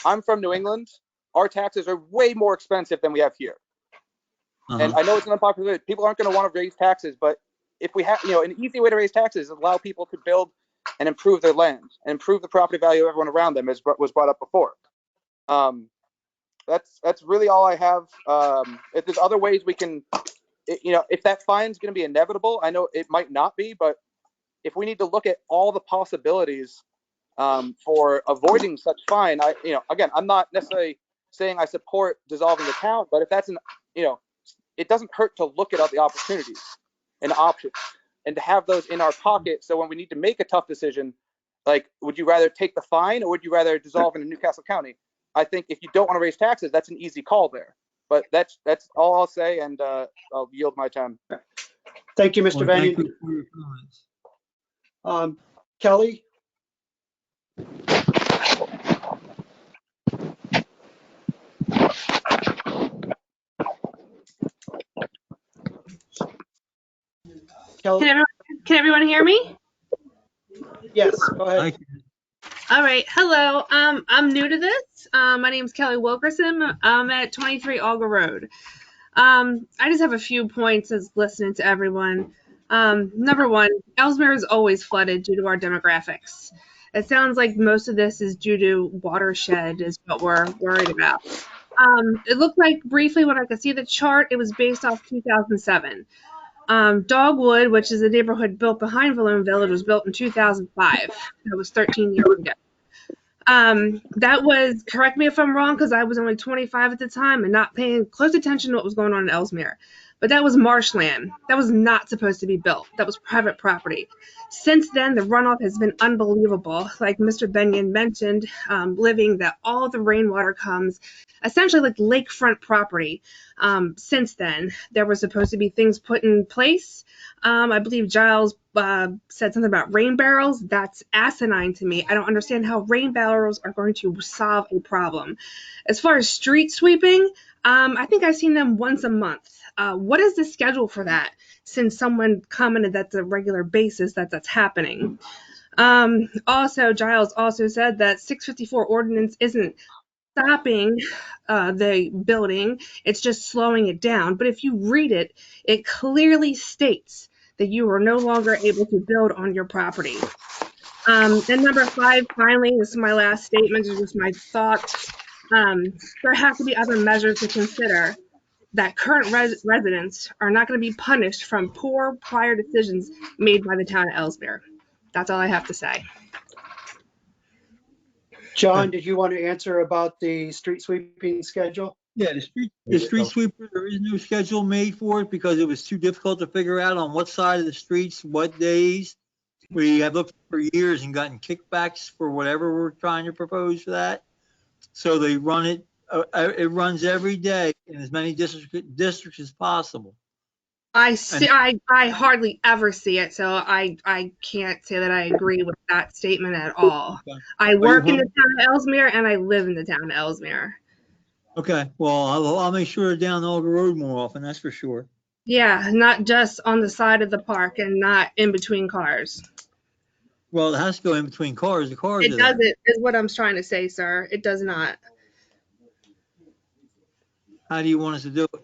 I'm from New England. Our taxes are way more expensive than we have here. And I know it's an unpopular, people aren't going to want to raise taxes, but if we have, an easy way to raise taxes is allow people to build and improve their land and improve the property value of everyone around them, as was brought up before. That's really all I have. If there's other ways we can, if that fine is going to be inevitable, I know it might not be, but if we need to look at all the possibilities for avoiding such fine, again, I'm not necessarily saying I support dissolving the town, but if that's it doesn't hurt to look at all the opportunities and options and to have those in our pocket. So when we need to make a tough decision, like, would you rather take the fine or would you rather dissolve in Newcastle County? I think if you don't want to raise taxes, that's an easy call there. But that's all I'll say, and I'll yield my time. Thank you, Mr. Benyon. Thank you for your comments. Kelly? Kelly? Can everyone hear me? Yes, go ahead. All right. Hello. I'm new to this. My name is Kelly Wilkerson. I'm at 23 Auger Road. I just have a few points as listening to everyone. Number one, Elsmere is always flooded due to our demographics. It sounds like most of this is due to watershed is what we're worried about. It looked like briefly when I could see the chart, it was based off 2007. Dogwood, which is a neighborhood built behind Valone Village, was built in 2005. That was 13 years ago. That was, correct me if I'm wrong, because I was only 25 at the time and not paying close attention to what was going on in Elsmere. But that was marshland. That was not supposed to be built. That was private property. Since then, the runoff has been unbelievable. Like Mr. Benyon mentioned, living that all the rainwater comes essentially like lakefront property. Since then, there were supposed to be things put in place. I believe Giles said something about rain barrels. That's asinine to me. I don't understand how rain barrels are going to solve a problem. As far as street sweeping, I think I've seen them once a month. What is the schedule for that? Since someone commented that's a regular basis that's happening. Also, Giles also said that 654 ordinance isn't stopping the building, it's just slowing it down. But if you read it, it clearly states that you are no longer able to build on your property. And number 5, finally, this is my last statement, is just my thoughts. There have to be other measures to consider that current residents are not going to be punished from poor prior decisions made by the town of Elsmere. That's all I have to say. John, did you want to answer about the street sweeping schedule? Yeah, the street sweeper, there is no schedule made for it because it was too difficult to figure out on what side of the streets, what days. We have looked for years and gotten kickbacks for whatever we're trying to propose for that. So they run it, it runs every day in as many districts as possible. I see. I hardly ever see it, so I can't say that I agree with that statement at all. Okay. I Are work you in the home? town of Elsmere and I live in the town of Elsmere. Okay, well, I'll make sure they're down Alder Road more often, that's for sure. Yeah, not just on the side of the park and not in between cars. Well, it has to go in between cars. The cars It are there. doesn't, is what I'm trying to say, sir. It does not. How do you want us to do it?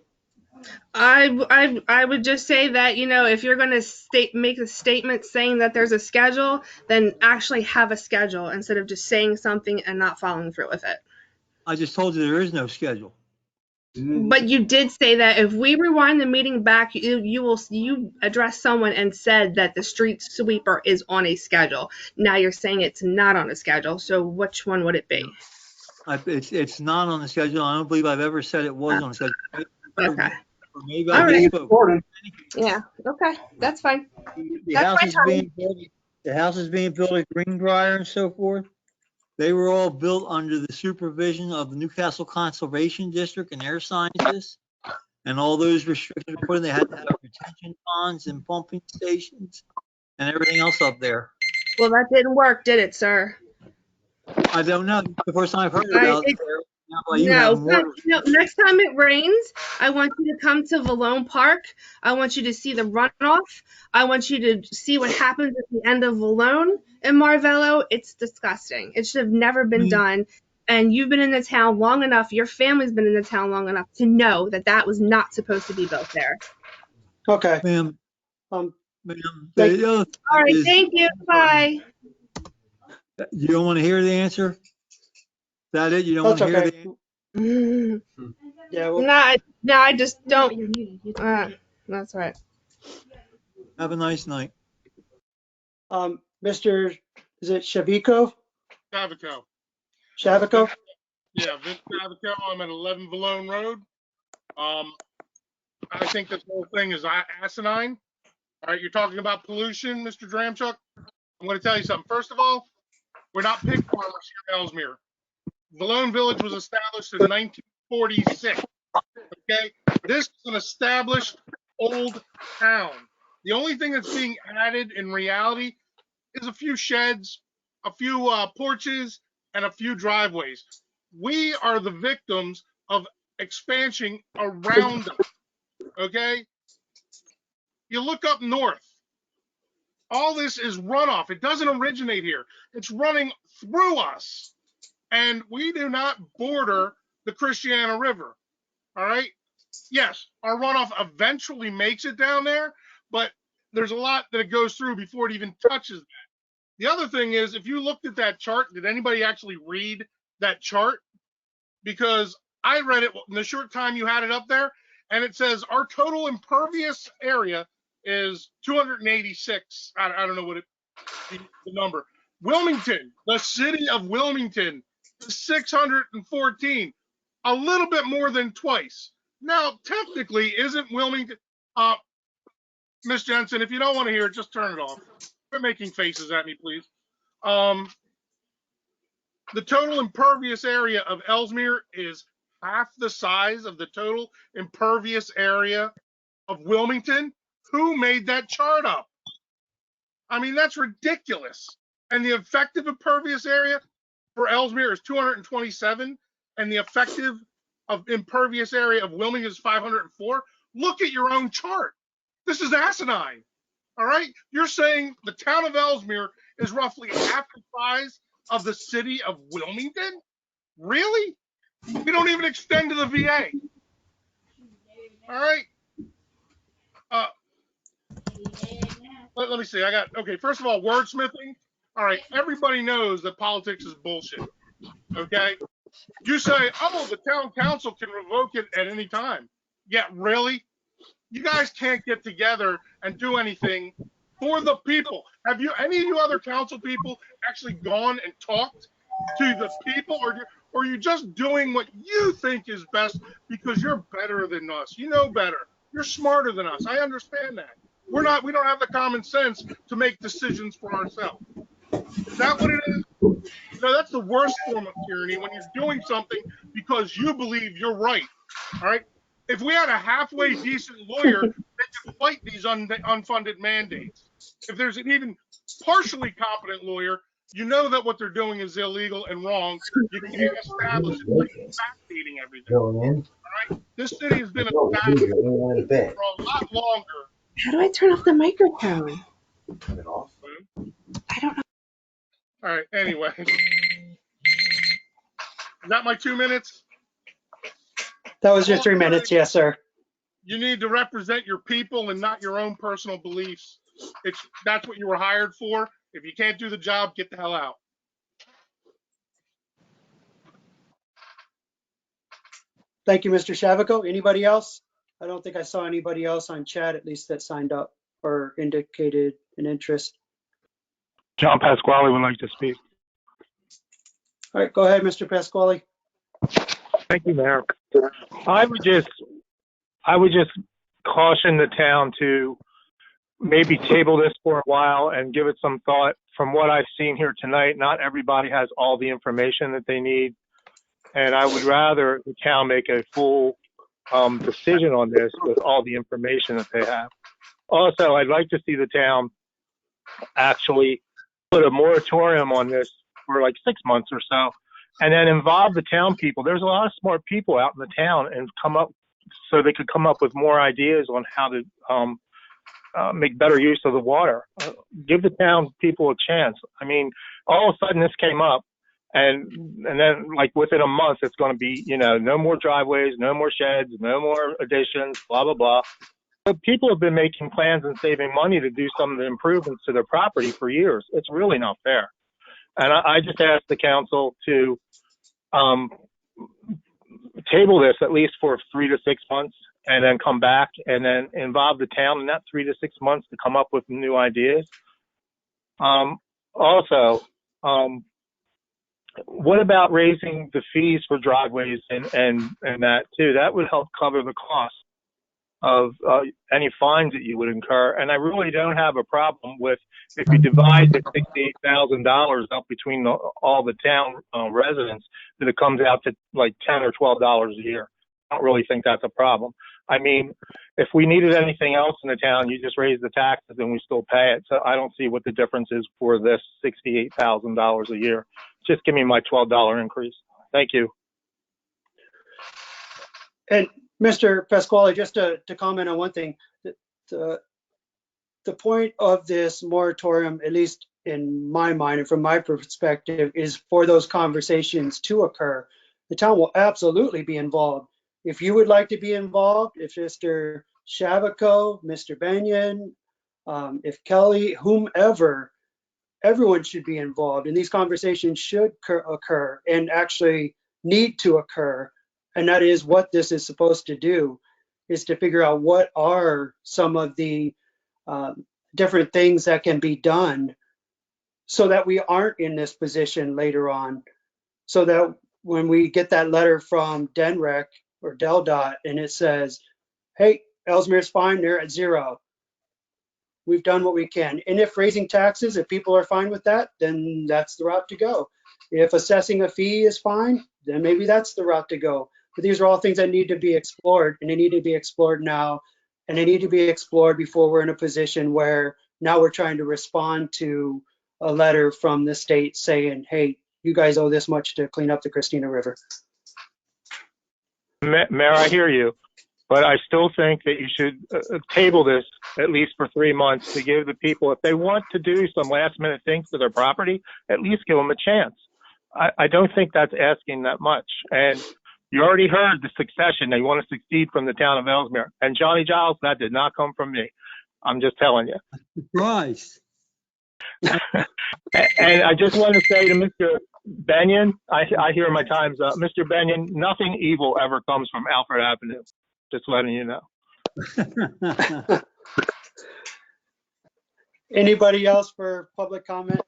I would just say that, if you're going to make a statement saying that there's a schedule, then actually have a schedule instead of just saying something and not following through with it. I just told you there is no schedule. But you did say that if we rewind the meeting back, you addressed someone and said that the street sweeper is on a schedule. Now you're saying it's not on a schedule. So which one would it be? It's not on the schedule. I don't believe I've ever said it was on the schedule. Okay. Or maybe All I right. misspoke. Yeah. Okay. That's fine. The That's house fine, is Tommy. being built. The house is being built at Greenbrier and so forth. They were all built under the supervision of the Newcastle Conservation District and their scientists. And all those restrictions were put in. They had to have retention ponds and pumping stations and everything else up there. Well, that didn't work, did it, sir? I don't know. The first time I've heard about it. You No, have water. next time it rains, I want you to come to Valone Park. I want you to see the runoff. I want you to see what happens at the end of Valone and Marvello. It's disgusting. It should have never been done. And you've been in the town long enough, your family's been in the town long enough to know that that was not supposed to be built there. Okay. Ma'am. Ma'am, All right, thank you. Bye. You don't want to hear the answer? Is that it? You don't want to hear the answer? Yeah. No, I just don't. That's right. Have a nice night. Mr. Is it Shaviko? Shavico. Shavico? Yeah, Vince Shavico. I'm at 11 Valone Road. I think this whole thing is asinine. All right, you're talking about pollution, Mr. Dramchuk. I'm going to tell you something. First of all, we're not pig farmers here in Elsmere. Valone Village was established in 1946. Okay, this is an established old town. The only thing that's being added in reality is a few sheds, a few porches, and a few driveways. We are the victims of expansion around us. Okay, you look up north. All this is runoff. It doesn't originate here. It's running through us. And we do not border the Christiana River. All right? Yes, our runoff eventually makes it down there, but there's a lot that it goes through before it even touches that. The other thing is, if you looked at that chart, did anybody actually read that chart? Because I read it in the short time you had it up there, and it says our total impervious area is 286. I don't know what the number. Wilmington, the city of Wilmington, is 614, a little bit more than twice. Now, technically, isn't Wilmington, Miss Jensen, if you don't want to hear it, just turn it off. Quit making faces at me, please. The total impervious area of Elsmere is half the size of the total impervious area of Wilmington. Who made that chart up? I mean, that's ridiculous. And the effective impervious area for Elsmere is 227, and the effective of impervious area of Wilmington is 504. Look at your own chart. This is asinine. All right? You're saying the town of Elsmere is roughly half the size of the city of Wilmington? Really? We don't even extend to the VA. All right? Let me see. Okay, first of all, wordsmithing. All right, everybody knows that politics is bullshit. Okay? You say, oh, the town council can revoke it at any time. Yeah, really? You guys can't get together and do anything for the people. Have you, any of you other council people, actually gone and talked to the people, or are you just doing what you think is best because you're better than us? You know better. You're smarter than us. I understand that. We don't have the common sense to make decisions for ourselves. Is that what it is? No, that's the worst form of tyranny, when you're doing something because you believe you're right. All right? If we had a halfway decent lawyer that could fight these unfunded mandates. If there's an even partially competent lawyer, you know that what they're doing is illegal and wrong. You can't establish it. It's like backdating everything. All right? This city has been established for a lot longer. How do I turn off the microphone? Turn it off. I don't know. All right. Anyway, is that my 2 minutes? That was your 3 minutes. Yes, sir. You need to represent your people and not your own personal beliefs. That's what you were hired for. If you can't do the job, get the hell out. Thank you, Mr. Shavico. Anybody else? I don't think I saw anybody else on chat, at least that signed up or indicated an interest. John Pasquale would like to speak. All right, go ahead, Mr. Pasquale. Thank you, Mayor. I would just caution the town to maybe table this for a while and give it some thought. From what I've seen here tonight, not everybody has all the information that they need. And I would rather the town make a full decision on this with all the information that they have. Also, I'd like to see the town actually put a moratorium on this for like 6 months or so, and then involve the town people. There's a lot of smart people out in the town, and so they could come up with more ideas on how to make better use of the water. Give the town people a chance. I mean, all of a sudden this came up, and then like within a month it's going to be, no more driveways, no more sheds, no more additions, blah blah blah. But people have been making plans and saving money to do some of the improvements to their property for years. It's really not fair. And I just asked the council to table this at least for 3 to 6 months, and then come back and then involve the town in that 3 to 6 months to come up with new ideas. Also, what about raising the fees for driveways and that too? That would help cover the cost of any fines that you would incur. And I really don't have a problem with if you divide the $68,000 up between all the town residents, that it comes out to like $10 or $12 a year. I don't really think that's a problem. I mean, if we needed anything else in the town, you just raise the taxes and we still pay it. So I don't see what the difference is for this $68,000 a year. Just give me my $12 increase. Thank you. And Mr. Pasquale, just to comment on one thing, the point of this moratorium, at least in my mind and from my perspective, is for those conversations to occur. The town will absolutely be involved. If you would like to be involved, if Mr. Shavico, Mr. Benyon, if Kelly, whomever, everyone should be involved, and these conversations should occur and actually need to occur. And that is what this is supposed to do, is to figure out what are some of the different things that can be done so that we aren't in this position later on, so that when we get that letter from DENREC or DelDOT and it says, hey, Elsmere's fine, they're at zero. We've done what we can. And if raising taxes, if people are fine with that, then that's the route to go. If assessing a fee is fine, then maybe that's the route to go. But these are all things that need to be explored, and they need to be explored now, and they need to be explored before we're in a position where now we're trying to respond to a letter from the state saying, hey, you guys owe this much to clean up the Christina River. Mayor, I hear you, but I still think that you should table this at least for 3 months to give the people, if they want to do some last minute things to their property, at least give them a chance. I don't think that's asking that much. And you already heard the succession. They want to succeed from the town of Elsmere. And Johnny Giles, that did not come from me. I'm just telling you. Surprise. And I just want to say to Mr. Benyon, I hear my time's up. Mr. Benyon, nothing evil ever comes from Alfred Avenue. Just letting you know. Anybody else for public comment?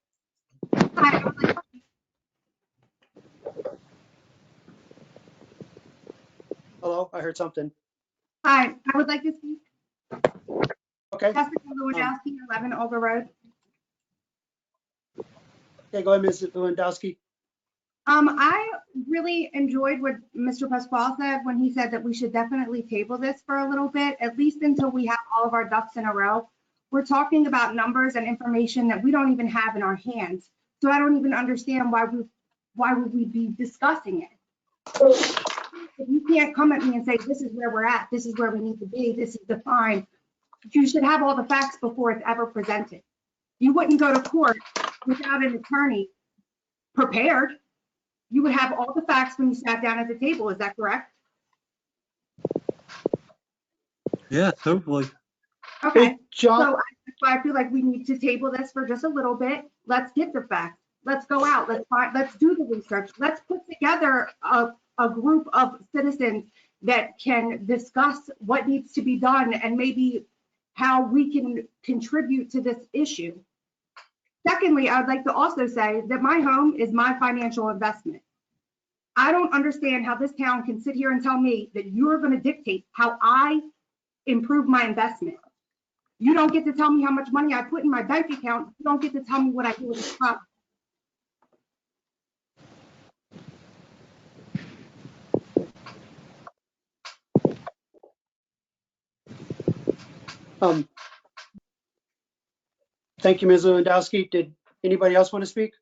Hello, I heard something. Hi, I would like to speak. Okay. Jessica Lewandowski, 11 Olga Road. Okay, go ahead, Ms. Lewandowski. I really enjoyed what Mr. Pasquale said when he said that we should definitely table this for a little bit, at least until we have all of our ducks in a row. We're talking about numbers and information that we don't even have in our hands. So I don't even understand why would we be discussing it? If you can't come at me and say, this is where we're at, this is where we need to be, this is defined, you should have all the facts before it's ever presented. You wouldn't go to court without an attorney prepared. You would have all the facts when you sat down at the table. Is that correct? Yeah, hopefully. Okay. Hey, John. So that's why I feel like we need to table this for just a little bit. Let's get the facts. Let's go out. Let's do the research. Let's put together a group of citizens that can discuss what needs to be done and maybe how we can contribute to this issue. Secondly, I'd like to also say that my home is my financial investment. I don't understand how this town can sit here and tell me that you're going to dictate how I improve my investment. You don't get to tell me how much money I put in my bank account. You don't get to tell me what I do with the property. Thank you, Ms. Lewandowski. Did anybody else want to speak?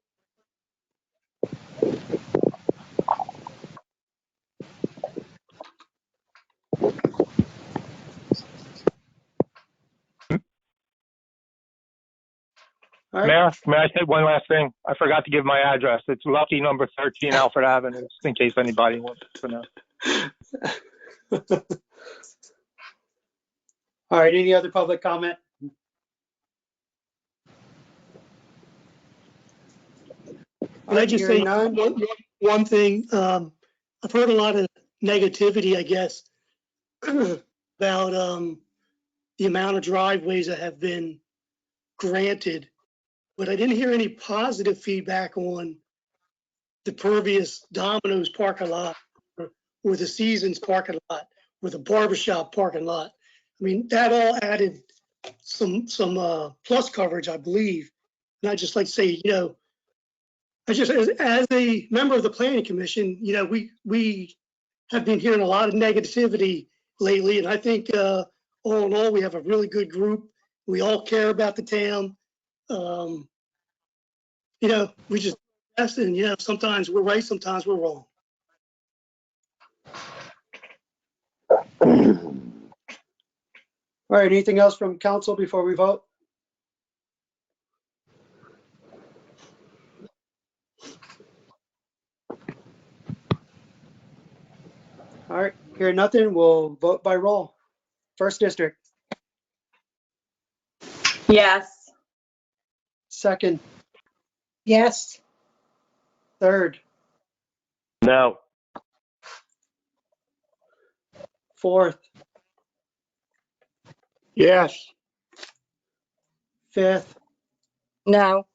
All right. May I say one last thing? I forgot to give my address. It's Lucky number 13 Alfred Avenue, just in case anybody wants to know. All right, any other public comment? Can I just say Hearing none? one thing? I've heard a lot of negativity, I guess, about the amount of driveways that have been granted, but I didn't hear any positive feedback on the pervious Domino's parking lot or the Seasons parking lot or the barbershop parking lot. I mean, that all added some plus coverage, I believe. And I'd just like to say, I just, as a member of the planning commission, we have been hearing a lot of negativity lately. And I think all in all, we have a really good group. We all care about the town. We just, and sometimes we're right, sometimes we're wrong. All right, anything else from council before we vote? All right, hearing nothing, we'll vote by roll. First district. Yes. Second. Yes. Third. No. Fourth. Yes. Fifth. No.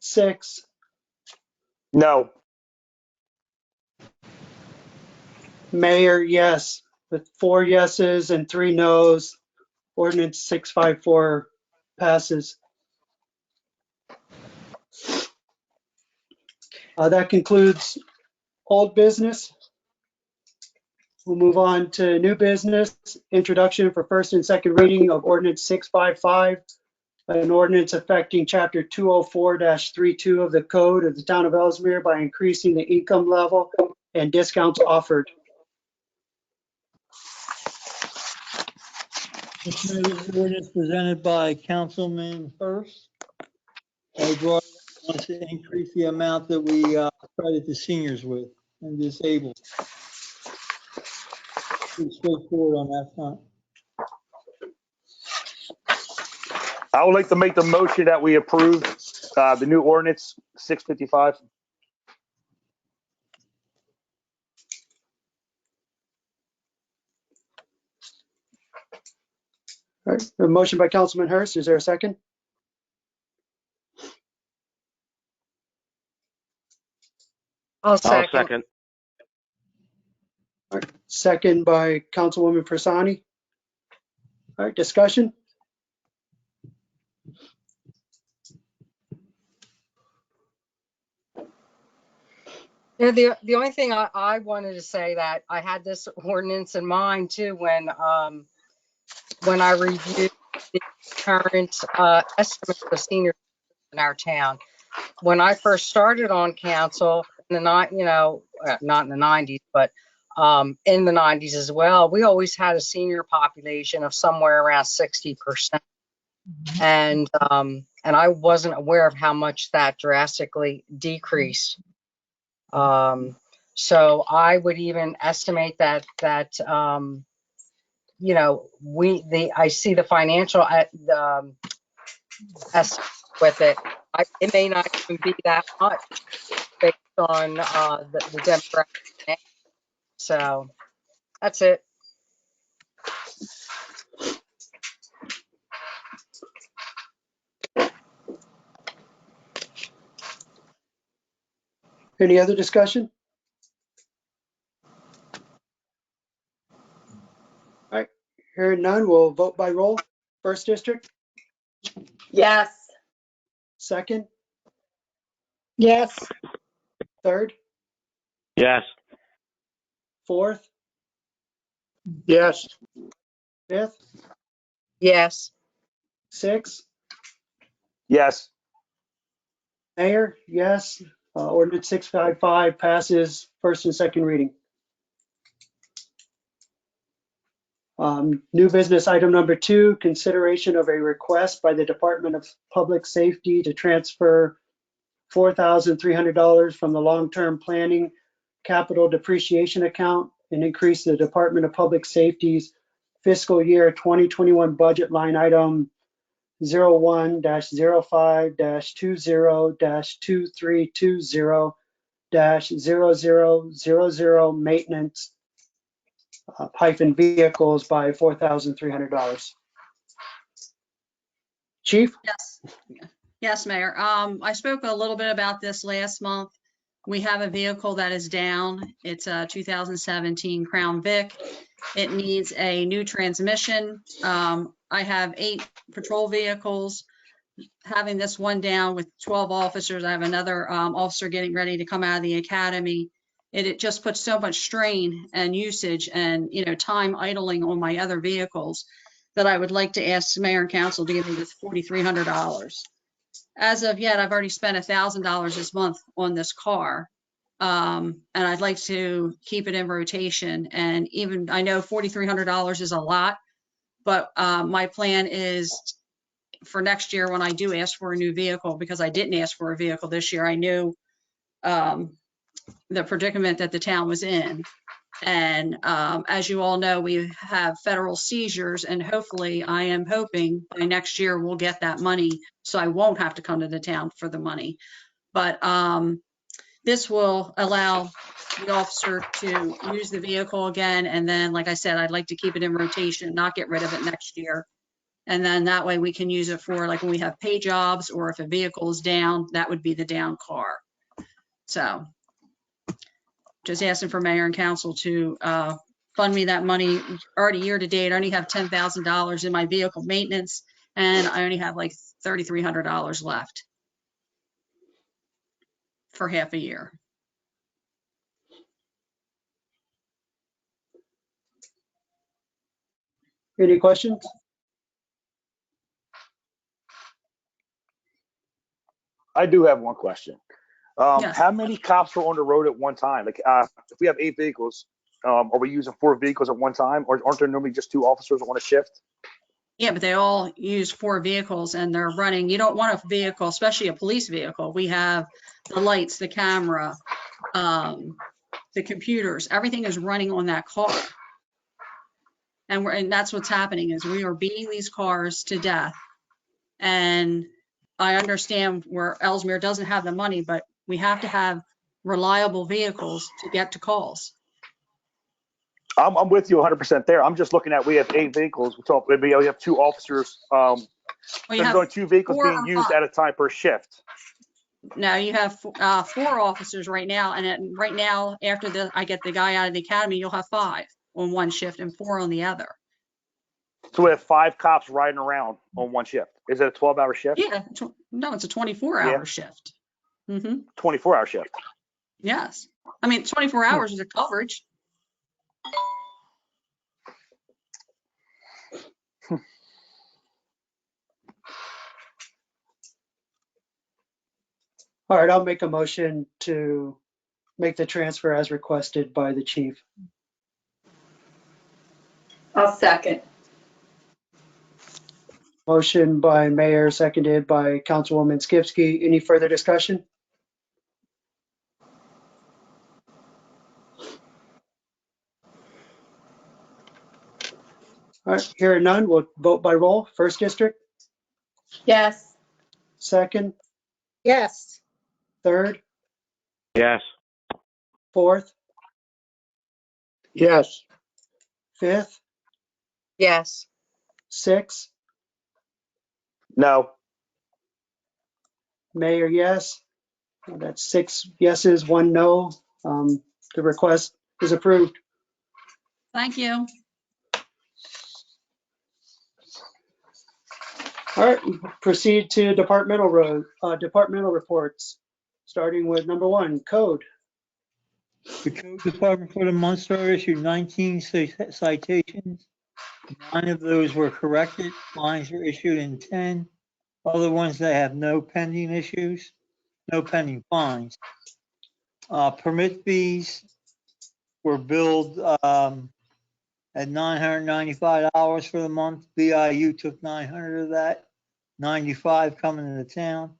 Sixth. No. Mayor, yes, with 4 yeses and 3 nos. Ordinance 654 passes. That concludes old business. We'll move on to new business. Introduction for first and second reading of ordinance 655, an ordinance affecting chapter 204-32 of the code of the town of Elsmere by increasing the income level and discounts offered. This ordinance presented by Councilman Hurst. Wants to increase the amount that we credit the seniors with and disabled. Pretty straightforward on that front. I would like to make the motion that we approve the new ordinance 655. All right, a motion by Councilman Hurst. Is there a second? I'll second. All right, second by Councilwoman Persani. All right, discussion? Yeah, the only thing I wanted to say that I had this ordinance in mind too when I reviewed the current estimate for seniors in our town. When I first started on council in the not in the 90s, but in the 90s as well, we always had a senior population of somewhere around 60%. And I wasn't aware of how much that drastically decreased. So I would even estimate that I see the financial estimate with it. It may not even be that much based on the demographic. So that's it. Any other discussion? All right, hearing none, we'll vote by roll. First district, Yes. second, Yes. third, Yes. fourth, Yes. fifth, Yes. sixth. Yes. Mayor, yes. Ordinance 655 passes first and second reading. New business item number 2, consideration of a request by the Department of Public Safety to transfer $4,300 from the long-term planning capital depreciation account and increase the Department of Public Safety's fiscal year 2021 budget line item 01-05-20-20-2320-0000 maintenance hyphen vehicles by $4,300. Chief? Yes. Yes, Mayor. I spoke a little bit about this last month. We have a vehicle that is down. It's a 2017 Crown Vic. It needs a new transmission. I have 8 patrol vehicles. Having this one down with 12 officers, I have another officer getting ready to come out of the academy. It just puts so much strain and usage and, time idling on my other vehicles that I would like to ask the mayor and council to give me this $4,300. As of yet, I've already spent $1,000 this month on this car. And I'd like to keep it in rotation. And even, I know $4,300 is a lot, but my plan is for next year when I do ask for a new vehicle, because I didn't ask for a vehicle this year, I knew the predicament that the town was in. And as you all know, we have federal seizures, and hopefully I am hoping by next year we'll get that money so I won't have to come to the town for the money. But this will allow the officer to use the vehicle again. And then, like I said, I'd like to keep it in rotation, not get rid of it next year. And then that way we can use it for like when we have pay jobs, or if a vehicle is down, that would be the down car. So just asking for mayor and council to fund me that money. Already year to date, I only have $10,000 in my vehicle maintenance, and I only have like $3,300 left for half a year. Any questions? I do have one question. Yes. How many cops are on the road at one time? Like, if we have 8 vehicles, are we using 4 vehicles at one time, or aren't there normally just 2 officers on a shift? Yeah, but they all use 4 vehicles and they're running. You don't want a vehicle, especially a police vehicle. We have the lights, the camera, the computers, everything is running on that car. And that's what's happening, is we are beating these cars to death. And I understand where Elsmere doesn't have the money, but we have to have reliable vehicles to get to calls. I'm with you 100% there. I'm just looking at, we have 8 vehicles. We have 2 officers. There's only 2 vehicles being used at a time per shift. No, you have 4 officers right now, and right now, after I get the guy out of the academy, you'll have 5 on one shift and 4 on the other. So we have 5 cops riding around on one shift. Is it a 12-hour shift? Yeah, no, it's a 24-hour shift. 24-hour shift. Yes. I mean, 24 hours is a coverage. All right, I'll make a motion to make the transfer as requested by the chief. I'll second. Motion by Mayor, seconded by Councilwoman Skipsky. Any further discussion? All right, hearing none, we'll vote by roll. First district, Yes. second, Yes. third, Yes. fourth, Yes. fifth, Yes. sixth. No. Mayor, yes. That's 6 yeses, 1 no. The request is approved. Thank you. All right, proceed to departmental reports, starting with number 1, code. The code department for the month started issued 19 citations. 9 of those were corrected. Fines were issued in 10. Other ones that have no pending issues, no pending fines. Permit fees were billed at $995 for the month. BIU took 900 of that, 95 coming to the town.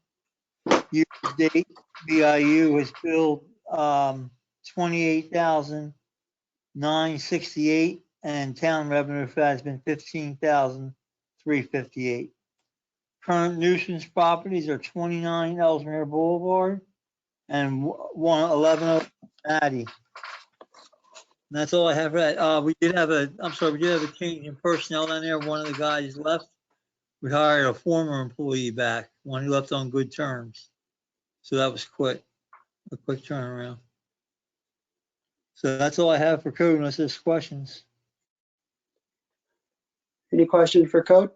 Year to date, BIU has billed 28,968, and town revenue has been 15,358. Current nuisance properties are 29 Elsmere Boulevard and 111 Matty. And that's all I have for that. We did have a change in personnel down there. One of the guys left. We hired a former employee back, one who left on good terms. So that was a quick turnaround. So that's all I have for code unless there's questions. Any questions for code?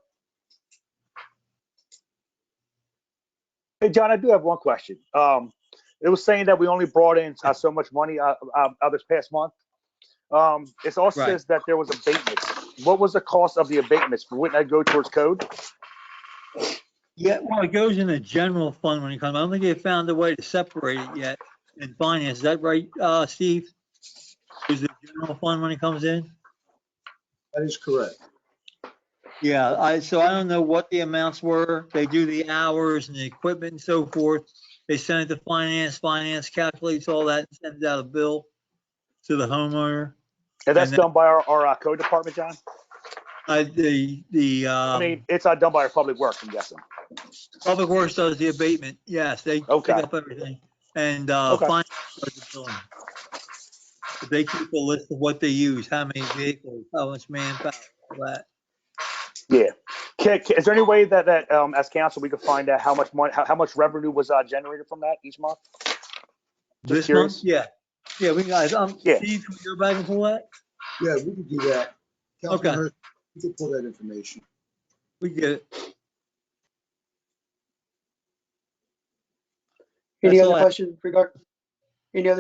Hey, John, I do have one question. It was saying that we only brought in so much money this past month. It also says that there was abatements. What was the cost of the abatements? Wouldn't that go towards code? Yeah, well, it goes in the general fund when it comes. I don't think they found a way to separate it yet in finance. Is that right, Steve? Is the general fund when it comes in? That is correct. Yeah, so I don't know what the amounts were. They do the hours and the equipment and so forth. They send it to finance. Finance calculates all that and sends out a bill to the homeowner. And that's done by our code department, John? I mean, it's done by our public works, I'm guessing. Public Works does the abatement. Yes, they pick up everything. And finance does the billing. But they keep a list of what they use, how many vehicles, how much manpower, all that. Yeah. Is there any way that as council we could find out how much money, how much revenue was generated from that each month? This month? Yeah. Yeah, we got Steve, can we go back and pull that? Yeah, we can do that. Okay. Hurst, we can pull that information. We get it. Any other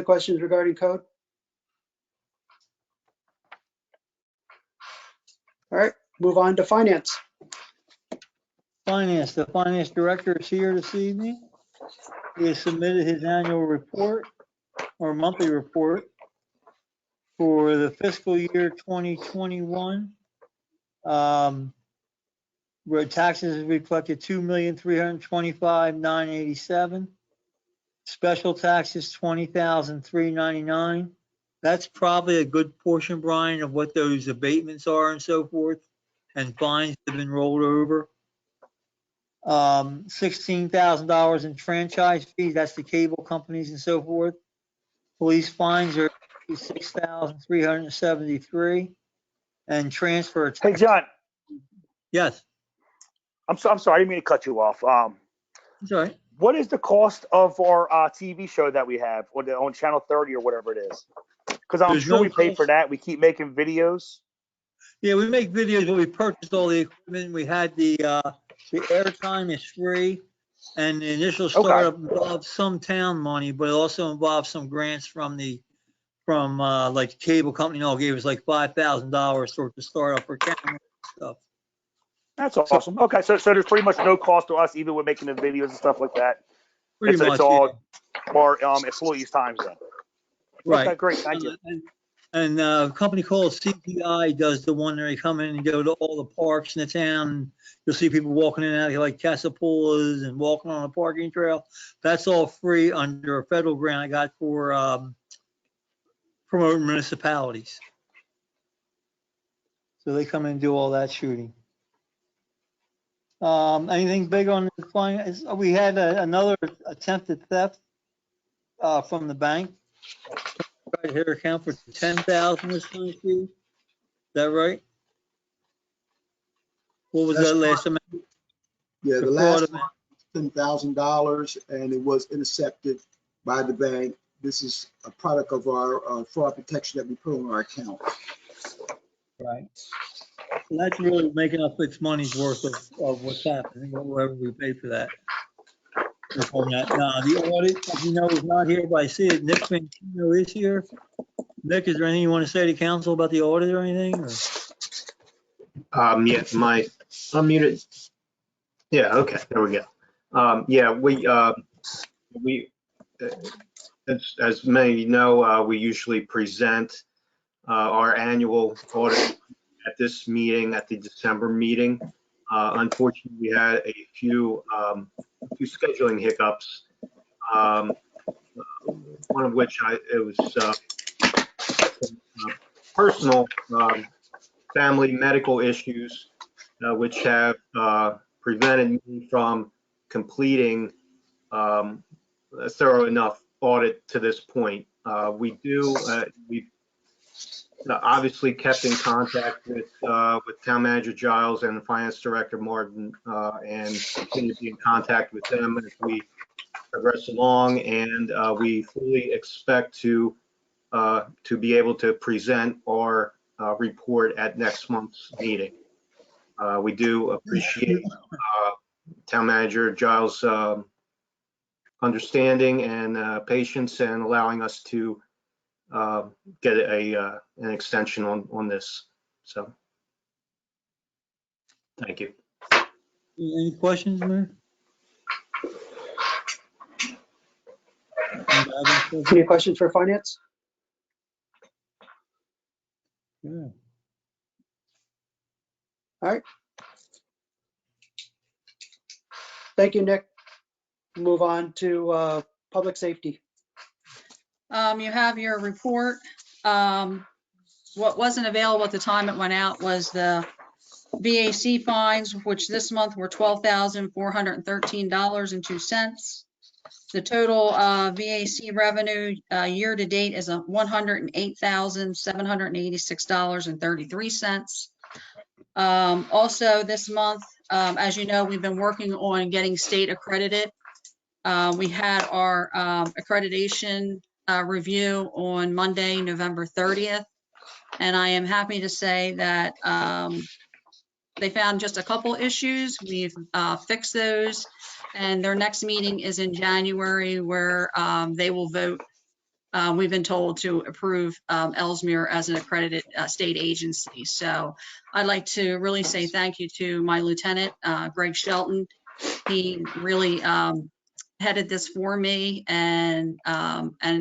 questions regarding code? All right, move on to finance. Finance, the finance director is here this evening. He has submitted his annual report or monthly report for the fiscal year 2021. Where taxes reflected $2,325,987. Special taxes $20,399. That's probably a good portion, Brian, of what those abatements are and so forth, and fines have been rolled over. $16,000 in franchise fees. That's the cable companies and so forth. Police fines are $6,373, and transfer. Hey, John. Yes. I'm sorry. I didn't mean to cut you off. Sorry. What is the cost of our TV show that we have on Channel 30 or whatever it is? Because I'm sure we pay for that. We keep making videos. Yeah, we make videos, but we purchased all the equipment. We had the airtime is free. And the initial Okay. startup involved some town money, but it also involved some grants from like the cable company. And all gave us like $5,000 for the startup for camera and stuff. That's awesome. Okay, so there's pretty much no cost to us, even with making the videos and stuff like that. Pretty much, It's all our employees' times then. right. Okay, great. Thank you. And a company called CPI does the one where they come in and go to all the parks in the town. You'll see people walking in and out here like Casapolas and walking on a parking trail. That's all free under a federal grant I got for promoting municipalities. So they come in and do all that shooting. Anything big on the flying? We had another attempted theft from the bank. Right here, account for 10,000 this last year. Is that right? What was That's that last amount? Yeah, the The last fraud one, $10,000, and it was intercepted by the bank. This is a product of our fraud protection that we put on our account. Right. So that's really making us its money's worth of what's happening, whatever we pay for that. On that. Now, the audit, as you know, is not here, but I see it. Nick Fantino is here. Nick, is there anything you want to say to council about the audit or anything? Or? Yeah, my unmuted. Yeah, okay, there we go. Yeah, we as many of you know, we usually present our annual audit at this meeting, at the December meeting. Unfortunately, we had a few scheduling hiccups. One of which it was personal family medical issues, which have prevented me from completing a thorough enough audit to this point. We've obviously kept in contact with Town Manager Giles and Finance Director Martin, and continue to be in contact with them as we progress along. And we fully expect to be able to present our report at next month's meeting. We do appreciate Town Manager Giles' understanding and patience and allowing us to get an extension on this. So, thank you. Any questions, Mayor? Any questions for finance? Yeah. All right. Thank you, Nick. Move on to public safety. You have your report. What wasn't available at the time it went out was the VAC fines, which this month were $12,413.02. The total VAC revenue year to date is $108,786.33. Also this month, as you know, we've been working on getting state accredited. We had our accreditation review on Monday, November 30th. And I am happy to say that they found just a couple issues. We've fixed those, and their next meeting is in January, where they will vote. We've been told to approve Elsmere as an accredited state agency. So I'd like to really say thank you to my lieutenant, Greg Shelton. He really headed this for me, and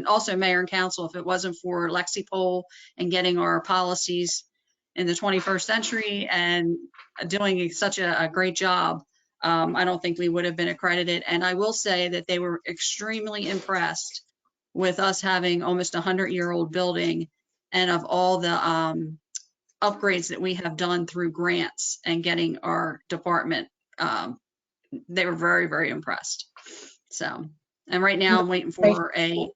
also mayor and council. If it wasn't for Lexi Poll and getting our policies in the 21st century and doing such a great job, I don't think we would have been accredited. And I will say that they were extremely impressed with us having almost 100-year-old building, and of all the upgrades that we have done through grants and getting our department. They were very, very impressed. So, and right now I'm waiting for a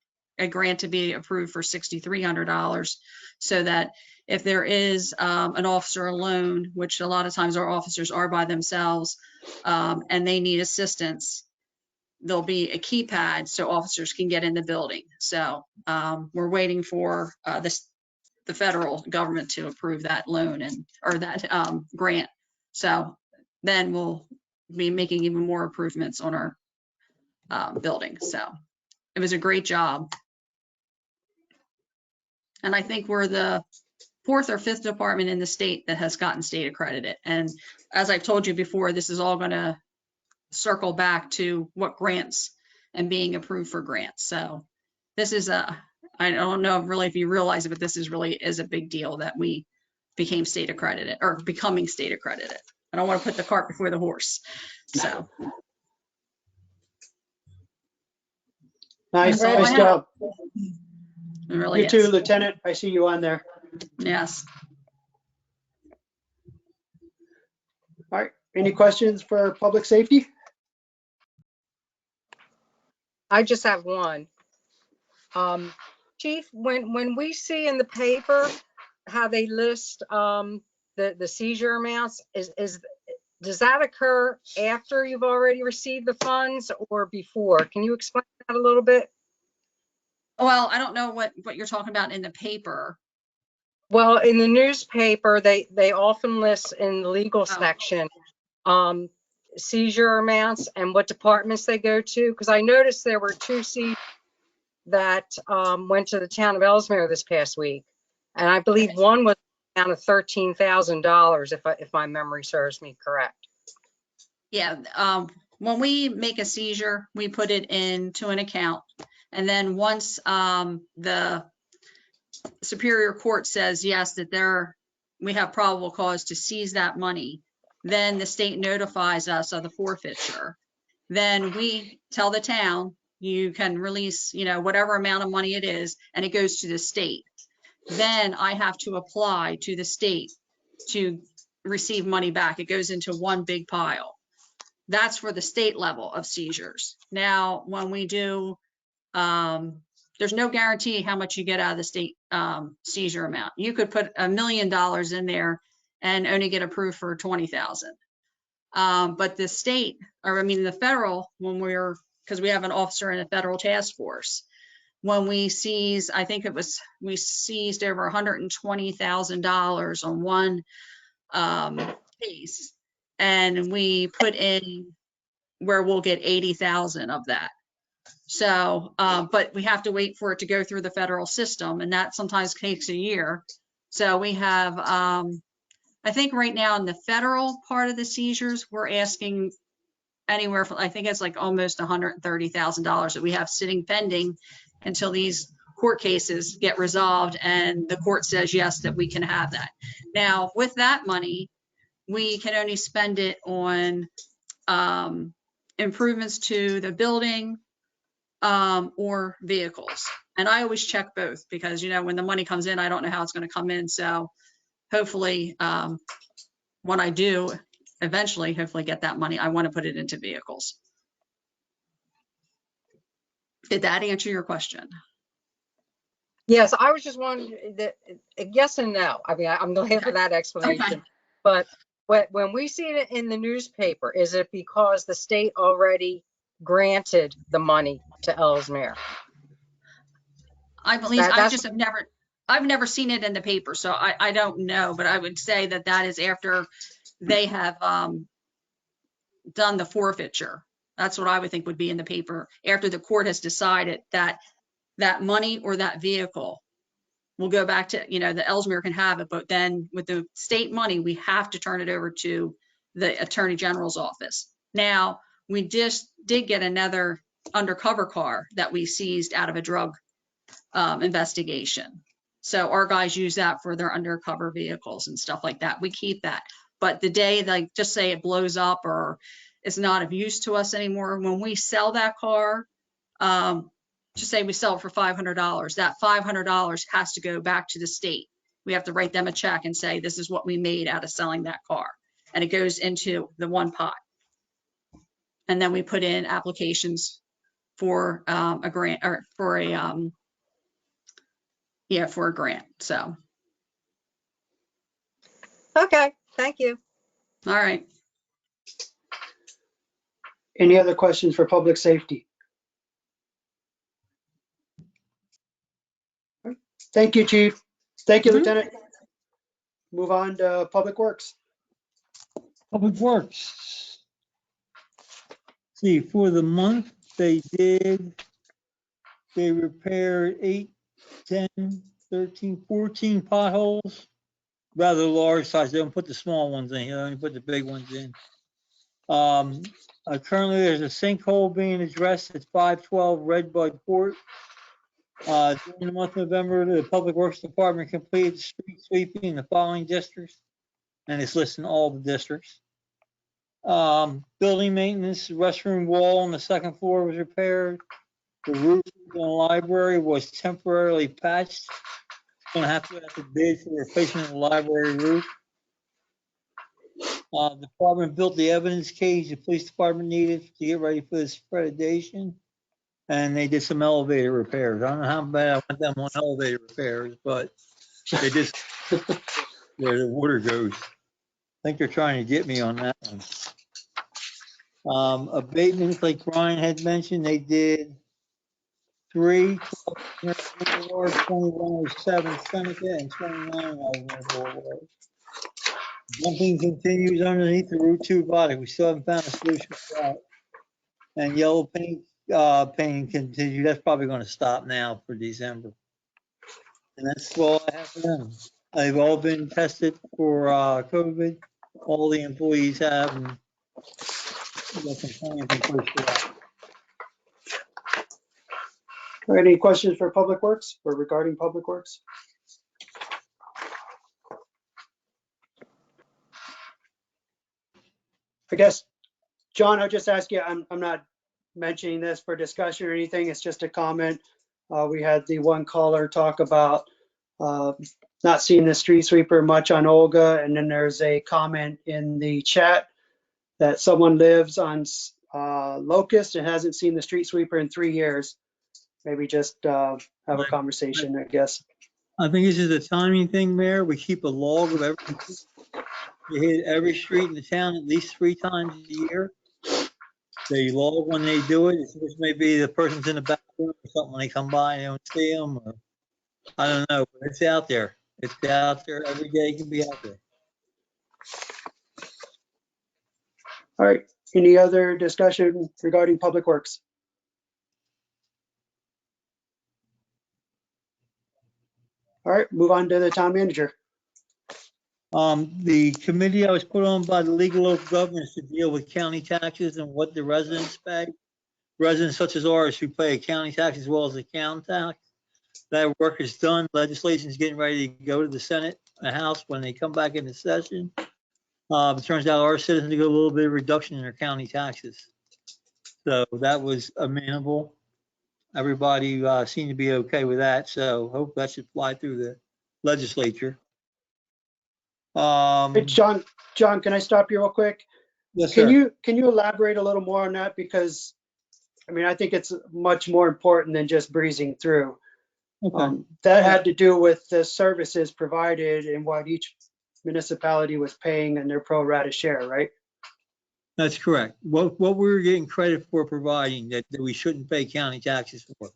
grant to be approved for $6,300, so that if there is an officer alone, which a lot of times our officers are by themselves, and they need assistance, there'll be a keypad so officers can get in the building. So we're waiting for the federal government to approve that loan or that grant. So then we'll be making even more improvements on our building. So it was a great job. And I think we're the 4th or 5th department in the state that has gotten state accredited. And as I've told you before, this is all going to circle back to what grants and being approved for grants. So this is I don't know really if you realize it, but this is really is a big deal that we became state accredited or becoming state accredited. I don't want to put the cart before the horse. So Nice, That's all I nice have. job. it really You too, is. Lieutenant. I see you on there. Yes. All right. Any questions for public safety? I just have one. Chief, when we see in the paper how they list the seizure amounts, does that occur after you've already received the funds or before? Can you explain that a little bit? Well, I don't know what you're talking about in the paper. Well, in the newspaper, they often list in the legal section seizure amounts and what departments they go to. Because I noticed there were 2 seizures that went to the town of Elsmere this past week, and I believe one was down to $13,000, if my memory serves me correct. Yeah. When we make a seizure, we put it into an account, and then once the Superior Court says yes, that we have probable cause to seize that money, then the state notifies us of the forfeiture. Then we tell the town, you can release, whatever amount of money it is, and it goes to the state. Then I have to apply to the state to receive money back. It goes into one big pile. That's for the state level of seizures. Now, when we do, there's no guarantee how much you get out of the state seizure amount. You could put $1 million in there and only get approved for 20,000. But the state, the federal, because we have an officer in a federal task force, when we seize, I think we seized over $120,000 on one case, and we put in where we'll get 80,000 of that. So, but we have to wait for it to go through the federal system, and that sometimes takes a year. So we have, I think right now in the federal part of the seizures, we're asking anywhere from, I think it's like almost $130,000 that we have sitting pending until these court cases get resolved and the court says yes, that we can have that. Now, with that money, we can only spend it on improvements to the building or vehicles. And I always check both because, when the money comes in, I don't know how it's going to come in. So hopefully, when I do eventually hopefully get that money, I want to put it into vehicles. Did that answer your question? Yes, I was just wondering that yes and no. I'm glad for that explanation. Okay. But when we see it in the newspaper, is it because the state already granted the money to Elsmere? I believe I've never seen it in the paper, so I don't know, but I would say that is after they have done the forfeiture. That's what I would think would be in the paper after the court has decided that that money or that vehicle will go back to, the Elsmere can have it, but then with the state money, we have to turn it over to the Attorney General's office. Now, we just did get another undercover car that we seized out of a drug investigation. So our guys use that for their undercover vehicles and stuff like that. We keep that. But the day, like, just say it blows up or it's not of use to us anymore, when we sell that car, just say we sell it for $500, that $500 has to go back to the state. We have to write them a check and say, this is what we made out of selling that car. And it goes into the one pot. And then we put in applications for a grant or for a, for a grant. So. Okay, thank you. All right. Any other questions for public safety? Thank you, Chief. Thank you, Lieutenant. Move on to Public Works. Public Works. See, for the month they did. They repaired 8, 10, 13, 14 potholes, rather large size. They don't put the small ones in here, they only put the big ones in. Currently, there's a sinkhole being addressed at 512 Redbud Court. During the month of November, the Public Works Department completed street sweeping in the following districts, and it's listing all the districts. Building maintenance, restroom wall on the second floor was repaired. The roof in the library was temporarily patched. Going to have to bid for the replacement of the library roof. The department built the evidence cage the police department needed to get ready for this accreditation. And they did some elevator repairs. I don't know how bad I want them on elevator repairs, but they just where the water goes. I think they're trying to get me on that one. Abatements, like Brian had mentioned, they did 3, 2107 Seneca and 29 Boulevard. Dumping continues underneath the Route 2 body. We still haven't found a solution for that. And yellow paint painting continues. That's probably going to stop now for December. And that's all I have for them. They've all been tested for COVID. All the employees have. And got some plans in place for that. All right, any questions for Public Works or regarding Public Works? I guess, John, I'll just ask you, I'm not mentioning this for discussion or anything. It's just a comment. We had the one caller talk about not seeing the street sweeper much on Olga. And then there's a comment in the chat that someone lives on Locust and hasn't seen the street sweeper in 3 years. Maybe just have a conversation, I guess. I think this is a timing thing, Mayor. We keep a log of everything. We hit every street in the town at least 3 times a year. They log when they do it. Which may be the person's in the bathroom or something when they come by and they don't see them. Or, I don't know, but it's out there. It's out there every day. It can be out there. All right. Any other discussion regarding Public Works? All right, move on to the town manager. The committee I was put on by the League of Local Governments to deal with county taxes and what the residents pay. Residents such as ours who pay a county tax as well as a town tax. That work is done. Legislation is getting ready to go to the Senate and House when they come back into session. It turns out our citizens get a little bit of reduction in their county taxes. So that was amenable. Everybody seemed to be okay with that. So hope that should fly through the legislature. Hey, John, can I stop you real quick? Yes, sir. Can you elaborate a little more on that? Because, I mean, I think it's much more important than just breezing through. Okay. That had to do with the services provided and what each municipality was paying and their pro rata share, right? That's correct. What we were getting credit for providing that we shouldn't pay county taxes for.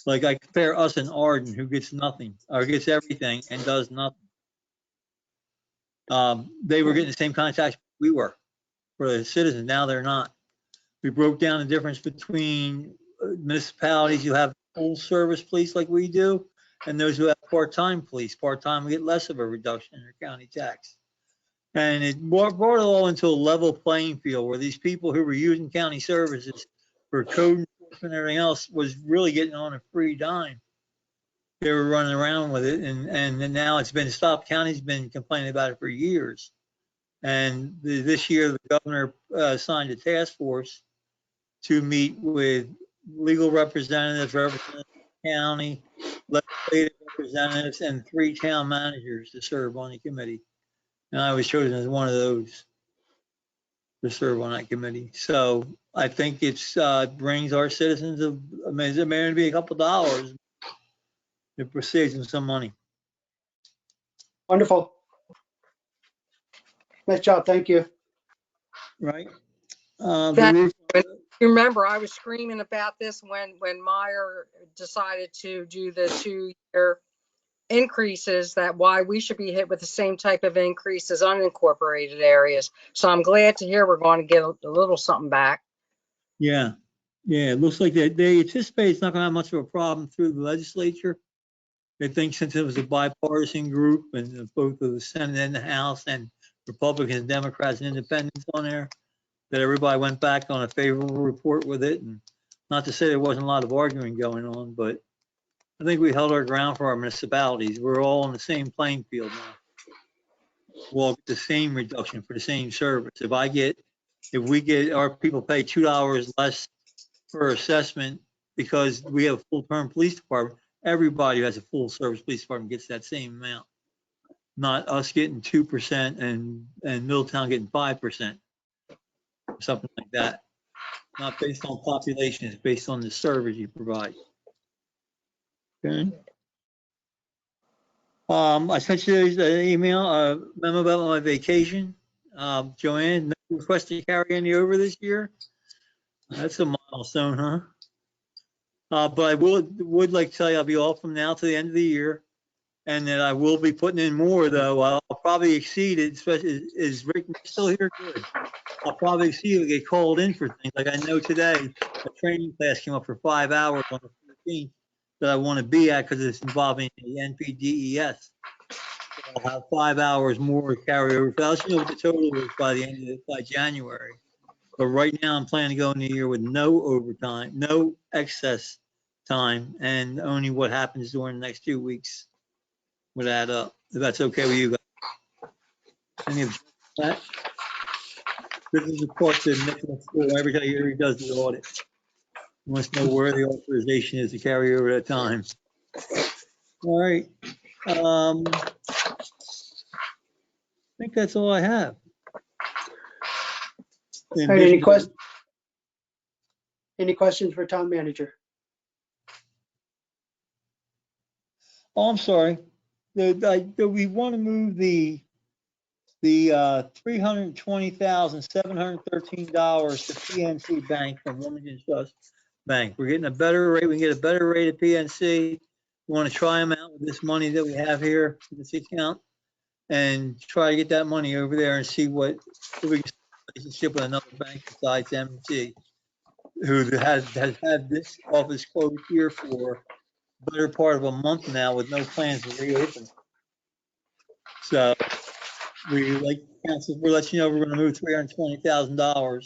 Like I compare us and Arden, who gets nothing or gets everything and does nothing. They were getting the same kind of tax we were for the citizens. Now they're not. We broke down the difference between municipalities who have full service police like we do and those who have part-time police. Part-time, we get less of a reduction in their county tax. And it brought it all into a level playing field where these people who were using county services for code enforcement and everything else was really getting on a free dime. They were running around with it, and now it's been stopped. County's been complaining about it for years. And this year, the governor signed a task force to meet with legal representatives, representing the county, legislative representatives, and 3 town managers to serve on the committee. And I was chosen as one of those to serve on that committee. So I think it's brings our citizens I mean, it may be a couple dollars. It saves them some money. Wonderful. Nice job. Thank you. Right. Remember, I was screaming about this when Meyer decided to do the 2-year increases, that why we should be hit with the same type of increase as unincorporated areas. So I'm glad to hear we're going to get a little something back. Yeah. Yeah, it looks like they anticipate it's not gonna have much of a problem through the legislature. They think since it was a bipartisan group and both of the Senate and the House and Republicans, Democrats, and Independents on there, that everybody went back on a favorable report with it. And not to say there wasn't a lot of arguing going on, but I think we held our ground for our municipalities. We're all on the same playing field now. We'll get the same reduction for the same service. If we get, our people pay $2 less per assessment because we have a full-term police department, everybody who has a full-service police department gets that same amount. Not us getting 2% and Middletown getting 5%, something like that. Not based on population, it's based on the service you provide. Okay. I sent you an email, a memo about my vacation. Joanne, no request to carry any over this year. That's a milestone, huh? But I would like to tell you I'll be off from now to the end of the year, and that I will be putting in more, though. I'll probably exceed it, especially is Rick still here? Good. I'll probably exceed it, get called in for things. Like I know today, a training class came up for 5 hours on the 14th that I want to be at because it's involving the NPDES. So I'll have 5 hours more carry over. I'll see what the total is by the end of by January. But right now, I'm planning to go in the year with no overtime, no excess time, and only what happens during the next 2 weeks would add up. If that's okay with you guys. Any objection to that? This is the part that Nicholas every time he does the audit. He wants to know where the authorization is to carry over that time. All right. I think that's all I have. All right, any questions for town manager? Oh, I'm sorry. We want to move the $320,713 to PNC Bank from Wilmington Trust Bank. We're getting a better rate. We can get a better rate at PNC. We want to try them out with this money that we have here in this account and try to get that money over there and see what if we can relationship with another bank besides MT, who has had this office closed here for the better part of a month now with no plans to reopen. So we like council, we're letting you know we're going to move $320,000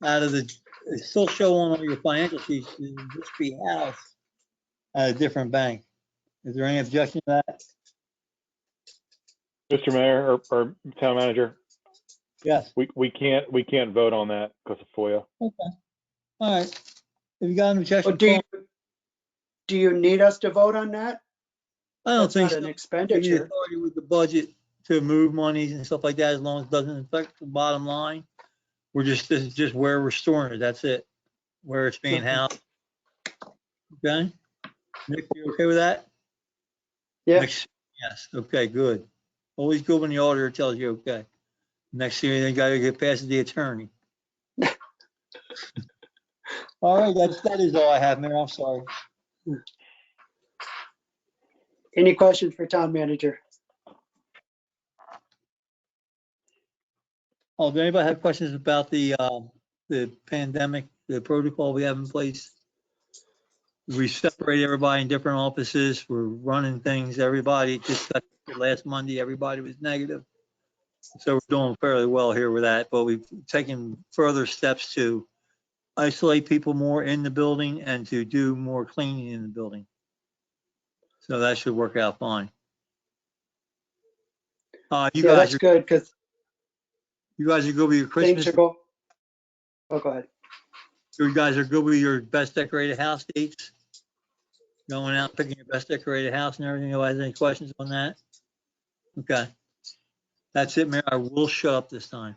out of the. It's still show on all your financial sheets. Just be housed at a different bank. Is there any objection to that? Mr. Mayor or Town Manager? Yes. We can't vote on that because of FOIA. Okay. All right. If you got an objection, do you need us to vote on that? I don't That's think not so. an We need expenditure. authority with the budget to move monies and stuff like that, as long as it doesn't affect the bottom line. This is just where we're storing it. That's it. Where it's being housed. Okay. Nick, you okay with that? Yeah. Yes. Okay, good. Always good when the auditor tells you okay. Next thing you got to get past the attorney. All right, that is all I have, Mayor. I'm sorry. Any questions for town manager? Oh, does anybody have questions about the pandemic, the protocol we have in place? We separate everybody in different offices. We're running things. Everybody just got last Monday. Everybody was negative. So we're doing fairly well here with that, but we've taken further steps to isolate people more in the building and to do more cleaning in the building. So that should work out fine. That's good because you guys are good with your Christmas. Go ahead. You guys are good with your best decorated house dates. Going out, picking your best decorated house and everything. Nobody has any questions on that? Okay. That's it, Mayor. I will shut up this time.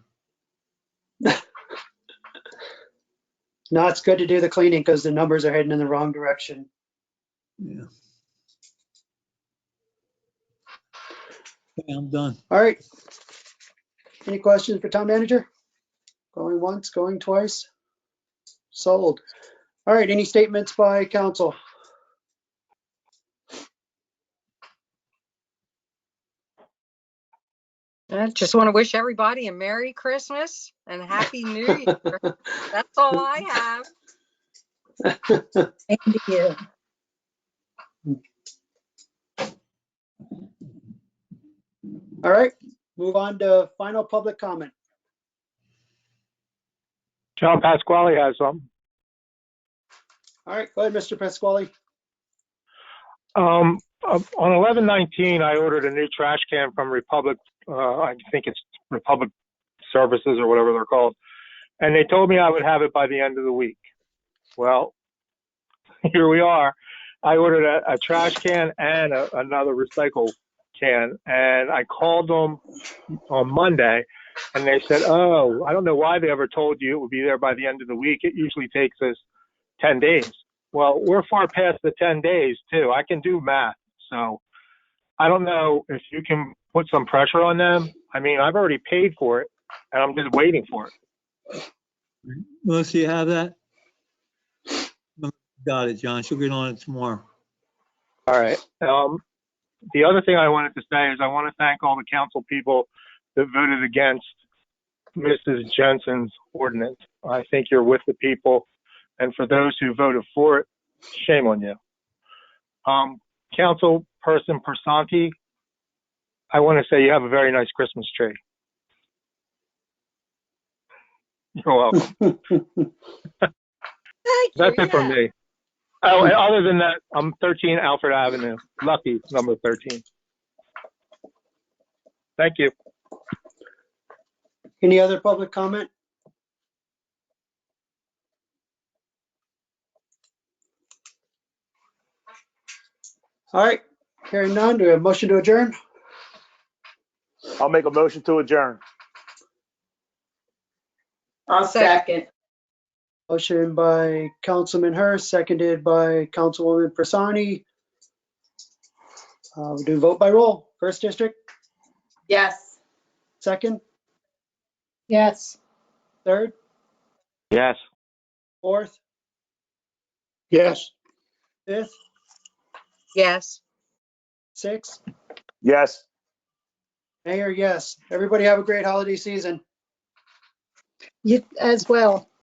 No, it's good to do the cleaning because the numbers are heading in the wrong direction. Yeah. Okay, I'm done. All right. Any questions for town manager? Going once, going twice? Sold. All right, any statements by council? I just want to wish everybody a Merry Christmas and a Happy New Year. That's all I have. Same to you. All right, move on to final public comment. John Pasquale has some. All right, go ahead, Mr. Pasquale. On 11/19, I ordered a new trash can from Republic, I think it's Republic Services or whatever they're called. And they told me I would have it by the end of the week. Well, here we are. I ordered a trash can and another recycle can. And I called them on Monday and they said, oh, I don't know why they ever told you it would be there by the end of the week. It usually takes us 10 days. Well, we're far past the 10 days too. I can do math. So I don't know if you can put some pressure on them. I mean, I've already paid for it and I'm just waiting for it. Melissa, you have that? Got it, John. She'll get on it tomorrow. All right. The other thing I wanted to say is I want to thank all the council people that voted against Mrs. Jensen's ordinance. I think you're with the people. And for those who voted for it, shame on you. Councilperson Persanti, I want to say you have a very nice Christmas tree. You're welcome. That's it from me. Oh, and other than that, I'm 13 Alfred Avenue. Lucky number 13. Thank you. Any other public comment? All right, hearing none, do we have a motion to adjourn? I'll make a motion to adjourn. I'll second. Motion by Councilman Hurst, seconded by Councilwoman Persani. We'll do vote by roll. First district, Yes. second, Yes. third, Yes. fourth, Yes. fifth, Yes. sixth. Yes. Mayor, yes. Everybody have a great holiday season. You as well.